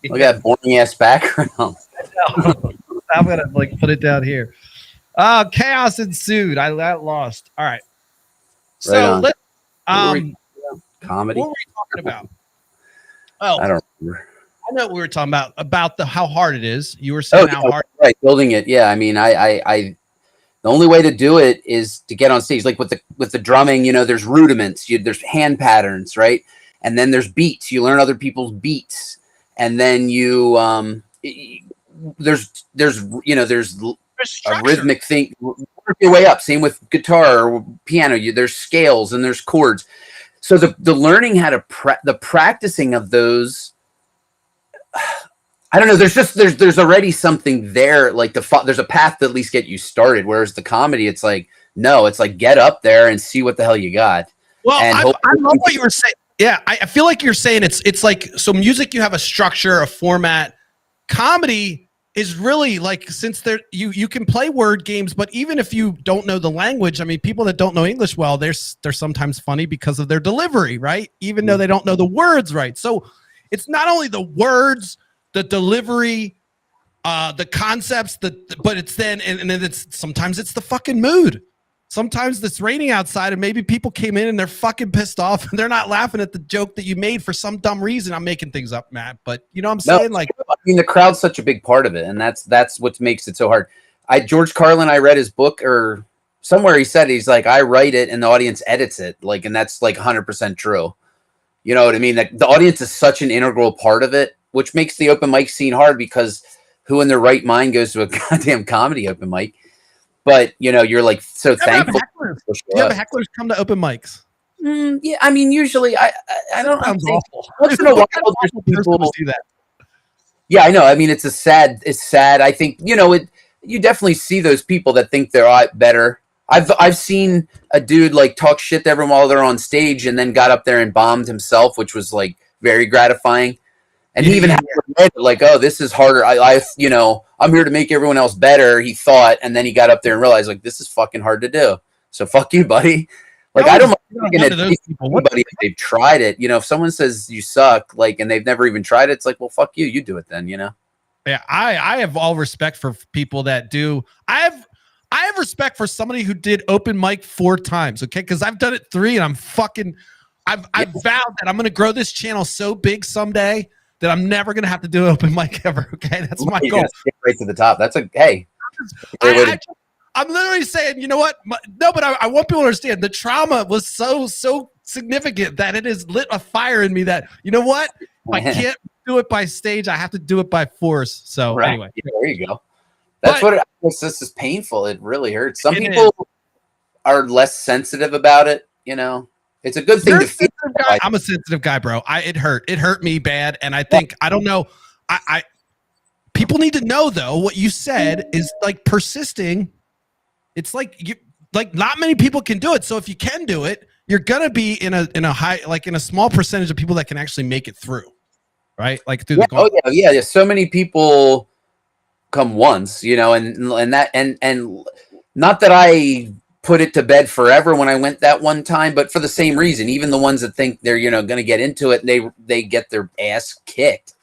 Look at that boring ass background. I'm gonna like put it down here. Chaos ensued. I got lost. All right. So let's comedy. What were we talking about? Oh, I don't remember. I know what we were talking about how hard it is. You were saying how hard. Right, building it. Yeah, I mean, I the only way to do it is to get on stage. Like with the drumming, you know, there's rudiments. There's hand patterns, right? And then there's beats. You learn other people's beats, and then there's a rhythmic thing. Work your way up. Same with guitar or piano. There's scales and there's chords. So the learning how to the practicing of those. I don't know. There's already something there. Like there's a path to at least get you started. Whereas the comedy, it's like no, it's like get up there and see what the hell you got. Well, I love what you were saying. Yeah, I feel like you're saying it's like so music. You have a structure, a format. Comedy is really like since you can play word games, but even if you don't know the language, I mean, people that don't know English well, they're sometimes funny because of their delivery, right? Even though they don't know the words right. So it's not only the words, the delivery, the concepts, but it's then and then sometimes it's the fucking mood. Sometimes it's raining outside and maybe people came in and they're fucking pissed off and they're not laughing at the joke that you made for some dumb reason. I'm making things up, Matt, but you know what I'm saying? Like, I mean, the crowd's such a big part of it, and that's what makes it so hard. George Carlin, I read his book or somewhere he said he's like, I write it and the audience edits it, like, and that's like 100% true. You know what I mean? That the audience is such an integral part of it, which makes the open mic scene hard because who in their right mind goes to a goddamn comedy open mic? But you know, you're like so thankful. Do you have hecklers come to open mics? Yeah, I mean, usually I don't. Sounds awful. Once in a while, there's people do that. Yeah, I know. I mean, it's sad. I think you definitely see those people that think they're better. I've seen a dude like talk shit to everyone while they're on stage, and then got up there and bombed himself, which was like very gratifying. And he even had to admit, like, oh, this is harder. I'm here to make everyone else better, he thought. And then he got up there and realized, like, this is fucking hard to do. So fuck you, buddy. Like, I don't mind anybody if they've tried it. You know, if someone says you suck, like, and they've never even tried it, it's like, well, fuck you. You do it then, you know? Yeah, I have all respect for people that do. I have respect for somebody who did open mic 4 times, okay? Because I've done it 3 and I've vowed that I'm gonna grow this channel so big someday that I'm never gonna have to do open mic ever. Okay, that's my You're goal. gonna skip right to the top. That's a hey. I'm literally saying, you know what? No, but I want people to understand the trauma was so significant that it has lit a fire in me that, you know what? If I can't do it by stage, I have to do it by force. So right. anyway. Yeah, there you go. That's what this is painful. It really hurts. Some people are less sensitive about it, you know. It's a good thing to feel. I'm a sensitive guy, bro. It hurt me bad. And I think, I don't know. People need to know though, what you said is like persisting. It's like not many people can do it. So if you can do it, you're gonna be in a high, like in a small percentage of people that can actually make it through, right? Like through the goal. Oh yeah. So many people come once, you know, and not that I put it to bed forever when I went that one time, but for the same reason, even the ones that think they're, you know, going to get into it, they get their ass kicked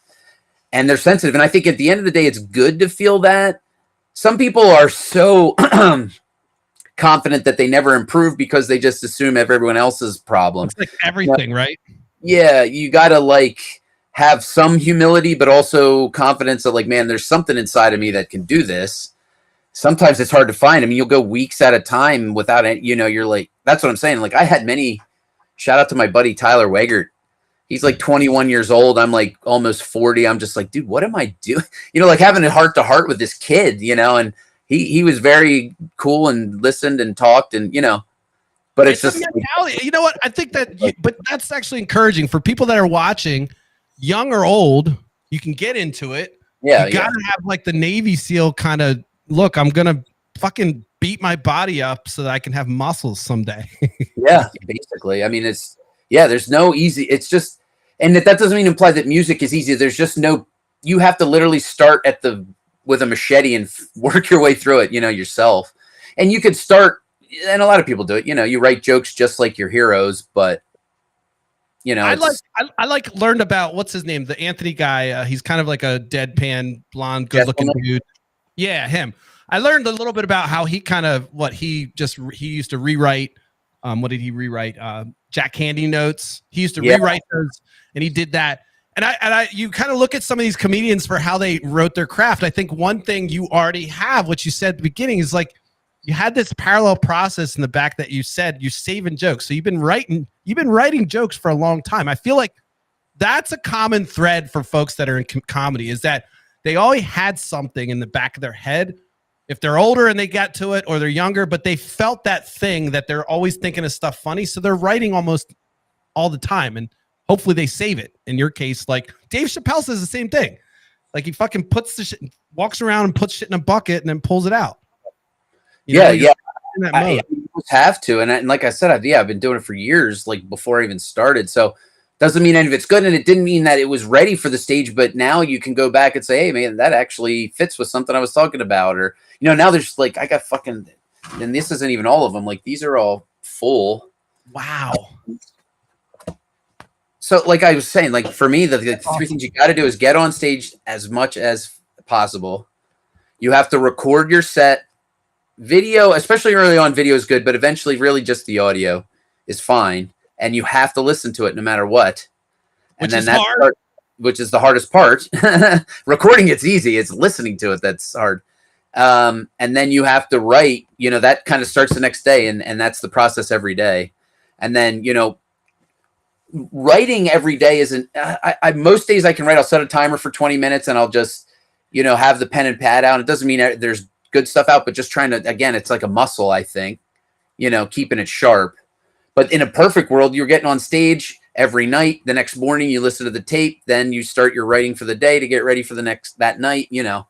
and they're sensitive. And I think at the end of the day, it's good to feel that. Some people are so confident that they never improve because they just assume everyone else's problem. It's like everything, you know? Right? Yeah. You got to like have some humility, but also confidence that like, man, there's something inside of me that can do this. Sometimes it's hard to find. I mean, you'll go weeks at a time without it. You know, you're like, that's what I'm saying. Like I had shout out to my buddy, Tyler Wegert. He's like 21 years old. I'm like almost 40. I'm just like, dude, what am I doing? You know, like having a heart to heart with this kid, you know, and he was very cool and listened and talked and, you know, but it's just, you know what? I think but that's actually encouraging for people that are watching, young or old. You can get into it. Yeah. You gotta have like the Navy SEAL kind of look. I'm going to fucking beat my body up so that I can have muscles someday. Yeah, basically. I mean, there's no easy, it's just, and that doesn't mean imply that music is easy. There's just no, you have to literally start with a machete and work your way through it, you know, yourself. And you could start, and a lot of people do it, you know, you write jokes just like your heroes, but you know, I learned about what's his name, the Anthony guy. He's kind of like a deadpan, blonde, good-looking dude. Yeah, him. I learned a little bit about how he kind of he used to rewrite. What did he rewrite? Jack Candy notes. He used to rewrite those, and he did that. And you kind of look at some of these comedians for how they wrote their craft. I think one thing you already have, what you said at the beginning, is like you had this parallel process in the back that you said you're saving jokes. So you've been writing jokes for a long time. I feel like that's a common thread for folks that are in comedy, is that they always had something in the back of their head. If they're older and they got to it, or they're younger, but they felt that thing that they're always thinking of stuff funny. So they're writing almost all the time, and hopefully they save it. In your case, like Dave Chappelle says the same thing. Like he fucking puts the shit, walks around and puts shit in a bucket and then pulls it out. I have to. And like I said, I've been doing it for years, like before I even started. So doesn't mean any of it's good. And it didn't mean that it was ready for the stage, but now you can go back and say, hey man, that actually fits with something I was talking about. Or, you know, now there's like, I got fucking, and this isn't even all of them. Like these are all full. Wow. So like I was saying, like for me, the 3 things you got to do is get on stage as much as possible. You have to record your set. Video, especially early on, video is good, but eventually really just the audio is fine. And you have to listen to it no matter what. And then that part, which is the hardest part. Recording it's easy. It's listening to it that's hard. And then you have to write, you know, that kind of starts the next day. And that's the process every day. And then, you know, writing every day isn't, most days I can write, I'll set a timer for 20 minutes and I'll just, you know, have the pen and pad out. It doesn't mean there's good stuff out, but just trying to, again, it's like a muscle, I think, you know, keeping it sharp. But in a perfect world, you're getting on stage every night. The next morning you listen to the tape, then you start your writing for the day to get ready for that night, you know.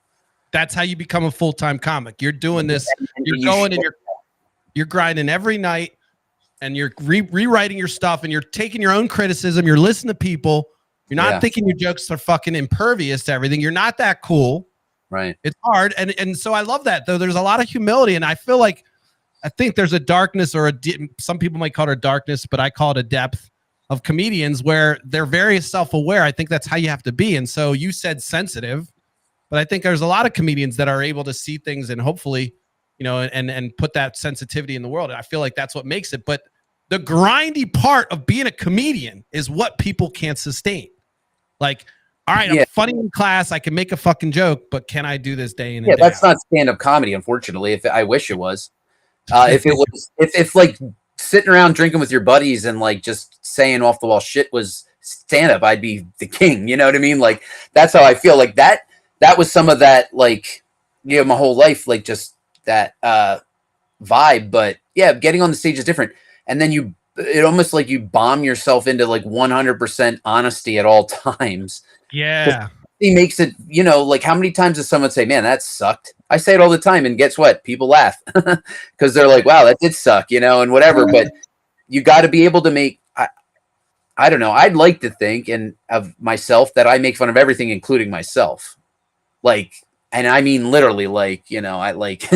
That's how you become a full-time comic. You're doing this, you're grinding every night, and you're rewriting your stuff, and you're taking your own criticism, you're listening to people, you're not thinking your jokes are fucking impervious to everything. You're not that cool. Right. It's hard. And so I love that, though. There's a lot of humility. And I feel like, I think there's a darkness, or some people might call it a darkness, but I call it a depth of comedians where they're very self-aware. I think that's how you have to be. And so you said sensitive, but I think there's a lot of comedians that are able to see things and hopefully you know, and put that sensitivity in the world. And I feel like that's what makes it. But the grindy part of being a comedian is what people can't sustain. Like, all right, I'm funny in class, I can make a fucking joke, but can I do this day in and day that's out? not stand-up comedy, unfortunately. If I wish it was. If it was, if like sitting around drinking with your buddies and like just saying off the wall shit was stand up, I'd be the king. You know what I mean? Like that's how I feel. Like that was some of that, like, you know, my whole life, like just that vibe. But yeah, getting on the stage is different. And then it almost like you bomb yourself into like 100% honesty at all times. Yeah. He makes it, you know, like how many times does someone say, man, that sucked? I say it all the time, and guess what? People laugh because they're like, wow, that did suck, you know, and whatever. But you got to be able to make, I don't know. I'd like to think of myself that I make fun of everything, including myself. Like, and I mean, literally, like, you know, I like.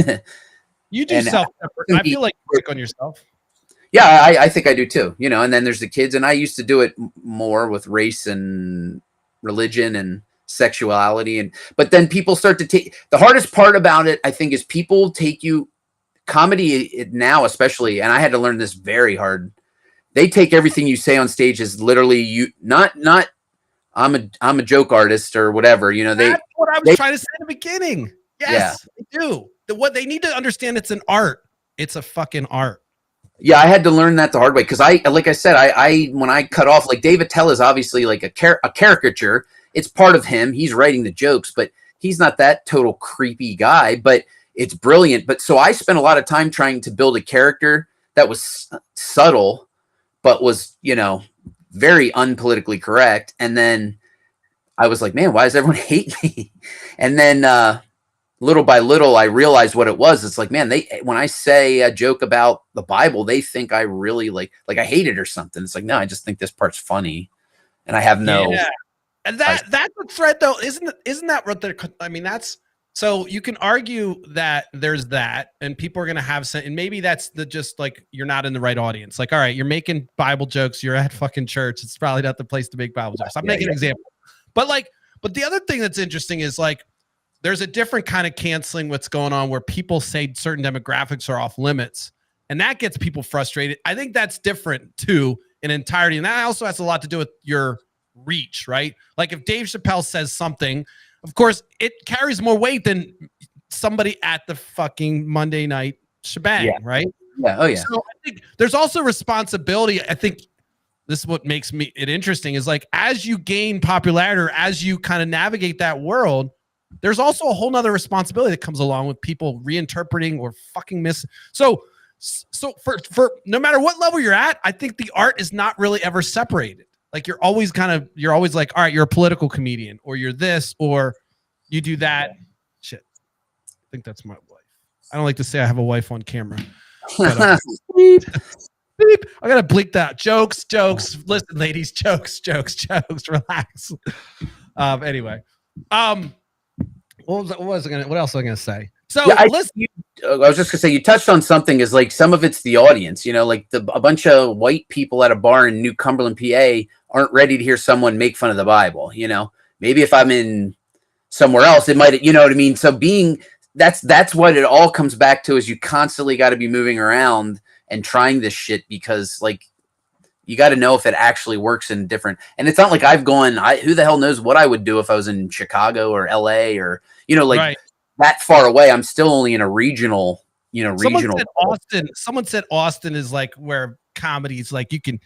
You do I feel like you pick on yourself. Yeah, I think I do too, you know, and then there's the kids, and I used to do it more with race and religion and sexuality, but then people start to take the hardest part about it, I think, is people take you comedy now, especially, and I had to learn this very hard. They take everything you say on stage as literally you, not I'm a joke artist or whatever, you know. That's what I was trying to say in the beginning. Yes, yeah. They do. What they need to understand, it's an art. It's a fucking art. Yeah, I had to learn that the hard way because like I said, I when I cut off, like Dave Attell is obviously like a caricature. It's part of him. He's writing the jokes, but he's not that total creepy guy, but it's brilliant. But so I spent a lot of time trying to build a character that was subtle, but was, you know, very unpolitically correct. And then I was like, man, why does everyone hate me? And then little by little, I realized what it was. It's like, man, when I say a joke about the Bible, they think I really like I hate it or something. It's like, no, I just think this part's funny, and I have no. Yeah. And that's a thread, though, isn't that what they're? I mean, that's so you can argue that there's that, and people are gonna have some, and maybe that's just like you're not in the right audience. Like, all right, you're making Bible jokes, you're at fucking church. It's probably not the place to make Bible jokes. I'm making an example, but the other thing that's interesting is like, there's a different kind of canceling what's going on where people say certain demographics are off limits, and that gets people frustrated. I think that's different too in entirety, and that also has a lot to do with your reach, right? Like if Dave Chappelle says something, of course, it carries more weight than somebody at the fucking Monday night shebang, right? Yeah. Oh yeah. So I think there's also responsibility. I think this is what makes it interesting is like, as you gain popularity or as you kind of navigate that world, there's also a whole nother responsibility that comes along with people reinterpreting or fucking So for no matter what level you're at, I think the art is not really ever separated. Like you're always like, all right, you're a political comedian, or you're this, or you do that. Shit. I think that's my wife. I don't like to say I have a wife on camera. But, beep, beep. I gotta bleep that. Jokes. Listen, ladies, jokes. Relax. Anyway. What else was I gonna say? So listen. I was just gonna say, you touched on something, is like some of it's the audience, you know, like a bunch of white people at a bar in New Cumberland, PA aren't ready to hear someone make fun of the Bible. You know, maybe if I'm in somewhere else, it might, you know what I mean? So that's what it all comes back to, is you constantly got to be moving around and trying this shit, because like, you got to know if it actually works in different, and it's not like I've gone, who the hell knows what I would do if I was in Chicago or LA or, you know, like that far away. I'm still only in a regional, you know, Someone said Austin is like where comedy is like, you can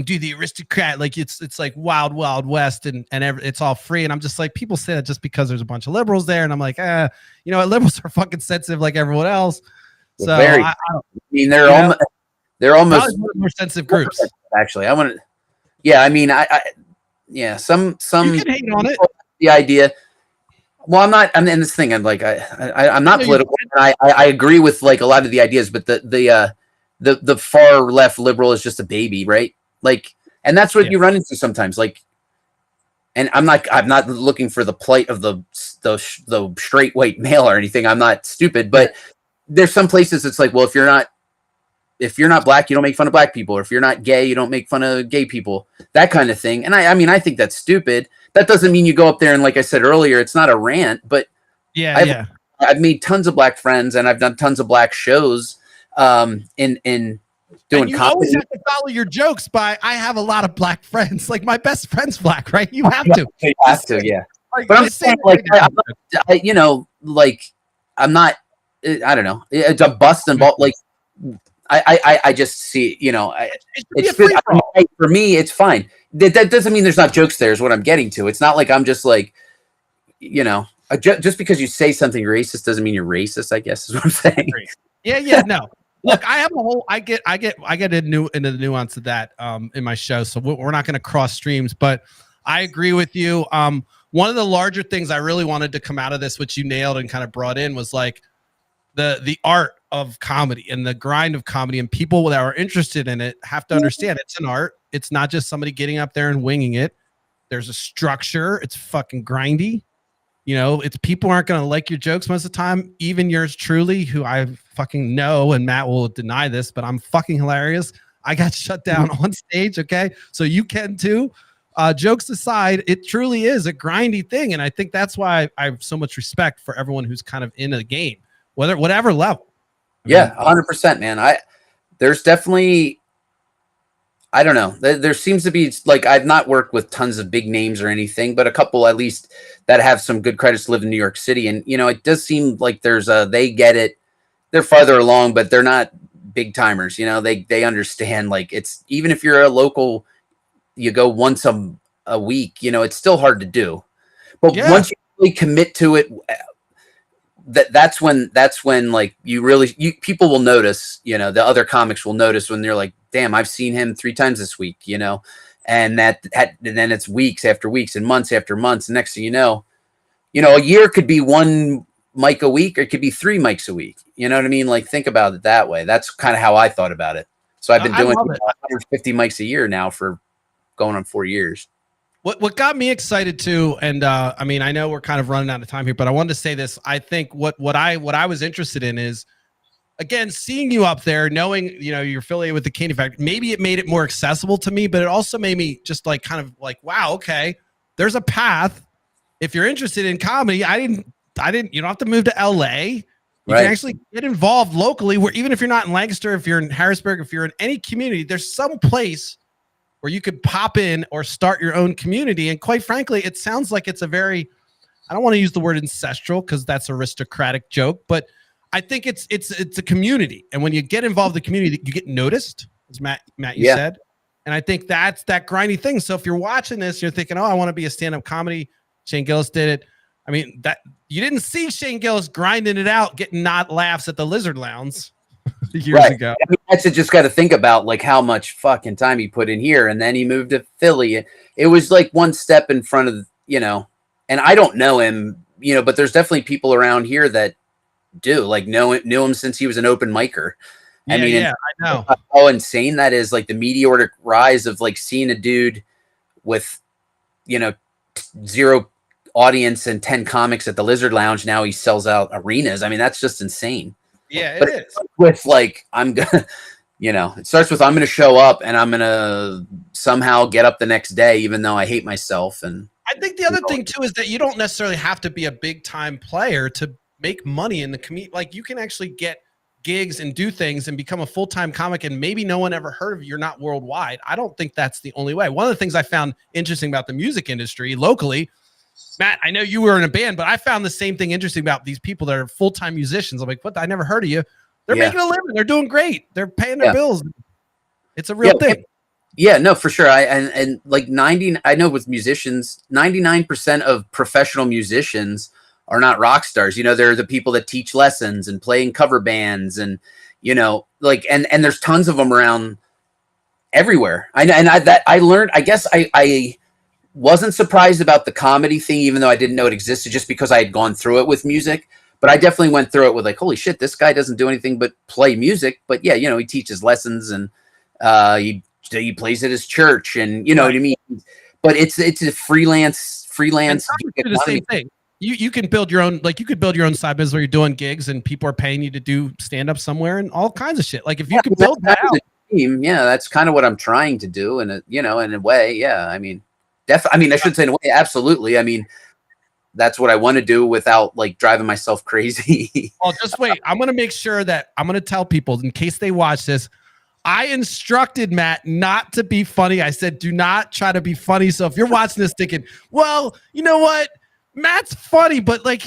do the aristocrat, like it's like wild west, and it's all free. And I'm just like, people say that just because there's a bunch of liberals there, and I'm like, you know, liberals are fucking sensitive like everyone else. So I mean, they're almost more sensitive groups. Actually, I want to. Yeah, I mean, yeah, some you can hate on it. The idea. Well, I'm not. I'm in this thing. I'm like, I'm not political. And I agree with like a lot of the ideas, but the far left liberal is just a baby, right? Like, and that's what you run into sometimes. Like, and I'm not looking for the plight of the straight white male or anything. I'm not stupid, but there's some places it's like, well, if you're not black, you don't make fun of black people, or if you're not gay, you don't make fun of gay people, that kind of thing. And I mean, I think that's stupid. That doesn't mean you go up there and, like I said earlier, it's not a rant, but I I've made tons of black friends, and I've done tons of black shows in doing and you comedy. always have to follow your jokes by I have a lot of black friends. Like my best friend's black, right? You have to. You have to, yeah. Like, But I'm just saying, say like, that. you know, like, I'm not. I don't know. It's a bust and ball. Like, I just see, you know, It should be it's a free-for-all. for me. It's fine. That doesn't mean there's not jokes there. Is what I'm getting to. It's not like I'm just like, you know, just because you say something racist doesn't mean you're racist. I guess is what I'm saying. Yeah, no. Look, I have a whole. I get into the nuance of that in my show, so we're not going to cross streams. But I agree with you. One of the larger things I really wanted to come out of this, which you nailed and kind of brought in, was like the art of comedy and the grind of comedy, and people that are interested in it have to understand it's an art. It's not just somebody getting up there and winging it. There's a structure. It's fucking grindy. You know, it's people aren't going to like your jokes most of the time. Even yours truly, who I fucking know, and Matt will deny this, but I'm fucking hilarious. I got shut down on stage. Okay. So you can too. Jokes aside, it truly is a grindy thing. And I think that's why I have so much respect for everyone who's kind of in the game, whatever level. Yeah, 100%, man. There's definitely, I don't know. There seems to be, like, I've not worked with tons of big names or anything, but a couple at least that have some good credits to live in New York City. And, you know, it does seem like they get it. They're farther along, but they're not big timers. You know, they understand, like, it's, even if you're a local, you go once a week, you know, it's still hard to do. But once you really commit to it, that's when like people will notice, you know, the other comics will notice when they're like, damn, I've seen him 3 times this week, you know, and then it's weeks after weeks and months after months. And next thing you know, a year could be 1 mic a week, or it could be 3 mics a week. You know what I mean? Like, think about it that way. That's kind of how I thought about it. So I've been doing 150 mics a year now for going on 4 years. What got me excited too, and I mean, I know we're kind of running out of time here, but I wanted to say this. I think what I was interested in is, again, seeing you up there, knowing, you know, you're affiliated with the Candy Factory. Maybe it made it more accessible to me, but it also made me just like kind of like, wow, okay, there's a path. If you're interested in comedy, I didn't. You don't have to move to LA. You can actually get involved locally, where even if you're not in Lancaster, if you're in Harrisburg, if you're in any community, there's some place where you could pop in or start your own community. And quite frankly, it sounds like it's a very, I don't want to use the word ancestral because that's aristocratic joke, but I think it's a community. And when you get involved in the community, you get noticed, as Matt you said. And I think that's that grindy thing. So if you're watching this, you're thinking, oh, I want to be a stand-up comedy. Shane Gillis did it. I mean, that you didn't see Shane Gillis grinding it out, getting not laughs at the Lizard Lounge years ago. I mean, that's just got to think about like how much fucking time he put in here, and then he moved to Philly. It was like one step in front of, you know, and I don't know him, you know, but there's definitely people around here that do, like, knew him since he was an open micer. I mean, I know how insane that is. Like the meteoric rise of like seeing a dude with, you know, 0 audience and 10 comics at the Lizard Lounge. Now he sells out arenas. I mean, that's just insane. Yeah, but it is. With like, I'm gonna, you know, it starts with, I'm gonna show up and I'm gonna somehow get up the next day, even though I hate myself. And I think the other thing too is that you don't necessarily have to be a big time player to make money in the community. Like, you can actually get gigs and do things and become a full-time comic, and maybe no one ever heard of you. You're not worldwide. I don't think that's the only way. One of the things I found interesting about the music industry locally, Matt, I know you were in a band, but I found the same thing interesting about these people that are full-time musicians. I'm like, what? I never heard of you. They're making a living. They're doing great. They're paying their bills. It's a real thing. Yeah, no, for sure. And like 90, I know with musicians, 99% of professional musicians are not rock stars. You know, they're the people that teach lessons and play in cover bands, and, you know, like, and there's tons of them around everywhere. I learned, I guess I wasn't surprised about the comedy thing, even though I didn't know it existed, just because I had gone through it with music. But I definitely went through it with like, holy shit, this guy doesn't do anything but play music. But yeah, you know, he teaches lessons, and he plays at his church, and you know what I mean. But it's a freelance. Do the same thing. You can build your own, like, you could build your own side business where you're doing gigs and people are paying you to do stand up somewhere and all kinds of shit. Like, if you could build that out. Yeah, that's kind of what I'm trying to do. And, you know, in a way, yeah. I mean, I should say in a way, absolutely. I mean, that's what I want to do without like driving myself crazy. Oh, just wait. I'm going to make sure that I'm going to tell people in case they watch this. I instructed Matt not to be funny. I said, do not try to be funny. So if you're watching this thinking, well, you know what? Matt's funny, but like,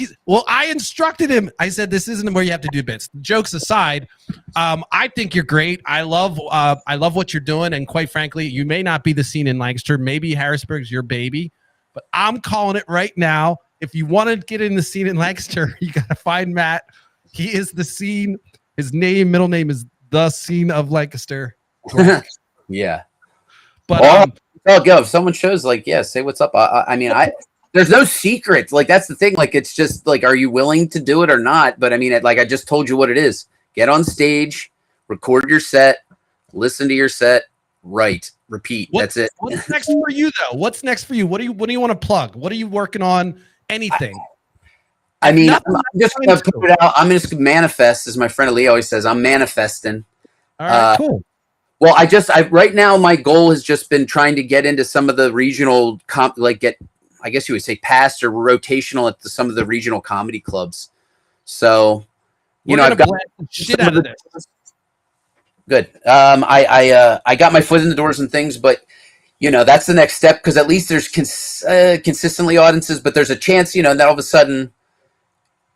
I instructed him. I said, this isn't where you have to do bits. Jokes aside, I think you're great. I love what you're doing. And quite frankly, you may not be the scene in Lancaster. Maybe Harrisburg's your baby, but I'm calling it right now. If you want to get in the scene in Lancaster, you got to find Matt. He is the scene. His middle name is the scene of Lancaster. Yeah. But go. If someone shows like, yeah, say what's up. I mean, there's no secret. Like, that's the thing. Like, it's just like, are you willing to do it or not? But I mean, I just told you what it is. Get on stage, record your set, listen to your set, write, repeat. That's it. What's next for you though? What's next for you? What do you want to plug? What are you working on? Anything? I mean, I'm just going to put it out. I'm just going to manifest, as my friend Ali always says. I'm manifesting. All right, cool. Well, right now, my goal has just been trying to get into some of the regional, I guess you would say past or rotational at some of the regional comedy clubs. So, I've got shit out of this. Good. I got my foot in the doors and things, but that's the next step, because at least there's consistently audiences, but there's a chance, that all of a sudden,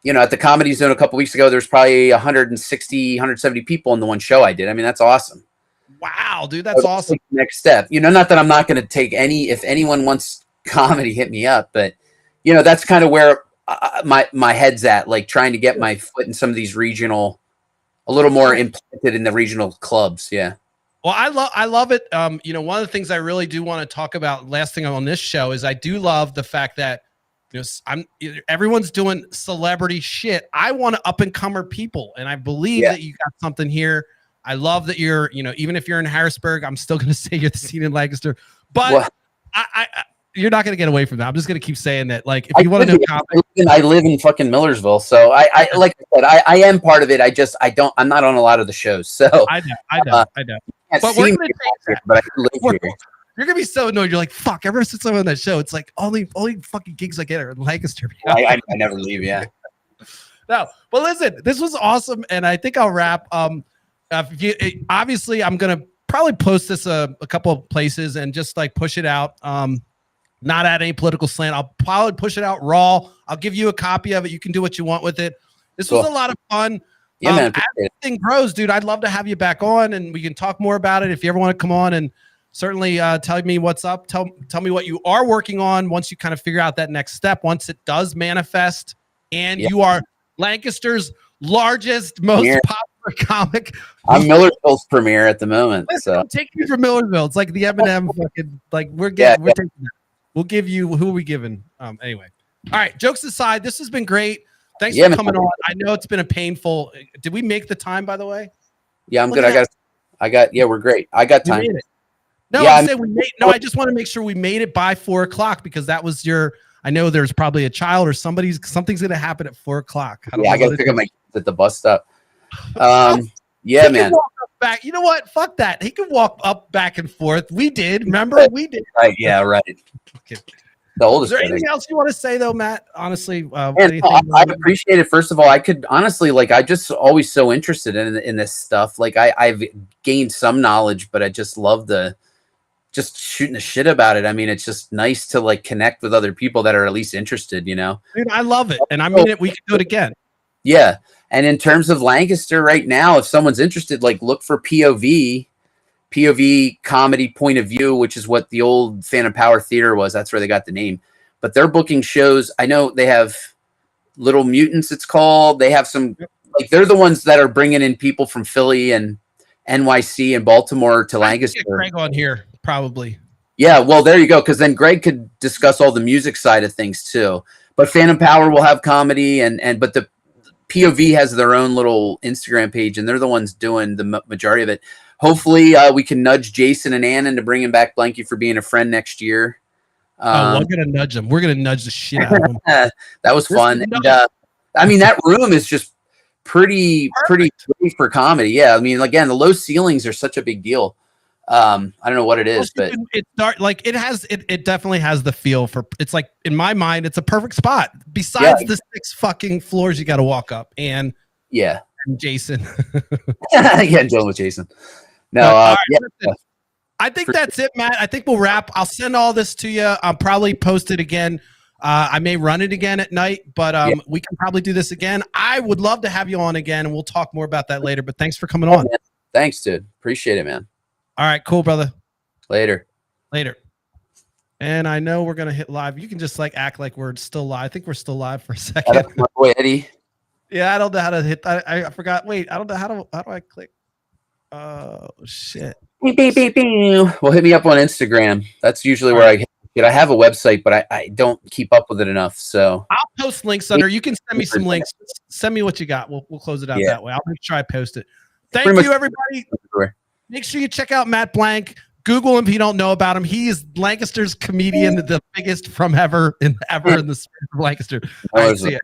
at the Comedy Zone a couple weeks ago, there's probably 160, 170 people in the one show I did. I mean, that's awesome. Wow, dude, that's awesome. Next step. Not that I'm not going to take if anyone wants comedy, hit me up. But, that's kind of where my head's at, like trying to get my foot in some of these regional, a little more implanted in the regional clubs. Yeah. Well, I love it. One of the things I really do want to talk about, last thing on this show, is I do love the fact that everyone's doing celebrity shit. I want to up and comer people, and I believe that you got something here. I love that you're, even if you're in Harrisburg, I'm still going to say you're the scene in Lancaster, but you're not going to get away from that. I'm just going to keep saying that. Like, if you want to do comedy, I live in fucking Millersville, so I like I said, I am part of it. I'm not on a lot of the shows, so I know. But we're going to take that. But I live here. You're gonna be so annoyed. You're like, fuck. Ever since I'm on that show, it's like only fucking gigs I get are in Lancaster. I never leave. Yeah. No, but listen, this was awesome, and I think I'll wrap. Obviously, I'm gonna probably post this a couple of places and just like push it out. Not at any political slant. I'll probably push it out raw. I'll give you a copy of it. You can do what you want with it. This was a lot of fun. Yeah, man. As everything grows, dude, I'd love to have you back on, and we can talk more about it if you ever want to come on and. Certainly tell me what's up. Tell me what you are working on once you kind of figure out that next step, once it does manifest and you are Lancaster's largest, most popular comic. I'm Millersville's premiere at the moment. Listen, so I'm taking you from Millersville. It's like the Eminem fucking, like we're taking that. We'll give you, who are we giving? Anyway. All right. Jokes aside, this has been great. Thanks for coming on. I know it's been a painful. Did we make the time, by the way? Yeah, I'm good. I got, we're great. I got time. No, I said we made. No, I just want to make sure we made it by 4:00 because that was your. I know there's probably a child or something's going to happen at 4:00. I got to pick up my kids at the bus stop. Yeah, man. Back. You know what? Fuck that. He can walk up back and forth. We did. Remember? We did. Right. Yeah. Right. Okay. The oldest. Is there anything else you want to say though, Matt? Honestly, I appreciate it. First of all, I could honestly, like, I just always so interested in this stuff. Like, I've gained some knowledge, but I just love just shooting the shit about it. I mean, it's just nice to like connect with other people that are at least interested, Dude, I love it. And I mean it. We can do it again. Yeah. And in terms of Lancaster right now, if someone's interested, like look for POV Comedy Point of View, which is what the old Phantom Power Theater was. That's where they got the name, but they're booking shows. I know they have Little Mutants. It's called, they have some, like, they're the ones that are bringing in people from Philly and NYC and Baltimore to Lancaster. Get Greg on here. Probably. Yeah, well, there you go. Because then Greg could discuss all the music side of things too. But Phantom Power will have comedy, but the POV has their own little Instagram page, and they're the ones doing the majority of it. Hopefully, we can nudge Jason and Ann into bringing back Blanky for being a friend next year. We're gonna nudge them. We're gonna nudge the shit out of them. That was fun. And, I mean, that room is just pretty great for comedy. Yeah, I mean, again, the low ceilings are such a big deal. I don't know what it is, but it's dark. Like it definitely has the feel for. It's like in my mind, it's a perfect spot. Besides the 6 fucking floors you got to walk up, and yeah, Jason. yeah, dealing with Jason. No, right, yeah. I think that's it, Matt. I think we'll wrap. I'll send all this to you. I'll probably post it again. I may run it again at night, but we can probably do this again. I would love to have you on again, and we'll talk more about that later. But thanks for coming on. Man. Thanks, dude. Appreciate it, man. All right, cool, brother. Later. And I know we're gonna hit live. You can just like act like we're still live. I think we're still live for a second. My boy Eddie. Yeah, I don't know how to hit. I forgot. Wait, I don't know how do I click? Oh shit. Beep, beep, beep, beep. Well, hit me up on Instagram. That's usually where I get. I have a website, but I don't keep up with it enough. So I'll post links under. You can send me some links. Send me what you got. We'll close it out that way. I'll make sure I post it. Thank you, everybody. Make sure you check out Matt Blank. Google him if you don't know about him. He is Lancaster's comedian, the biggest from ever in the spirit of Lancaster. All right, see ya.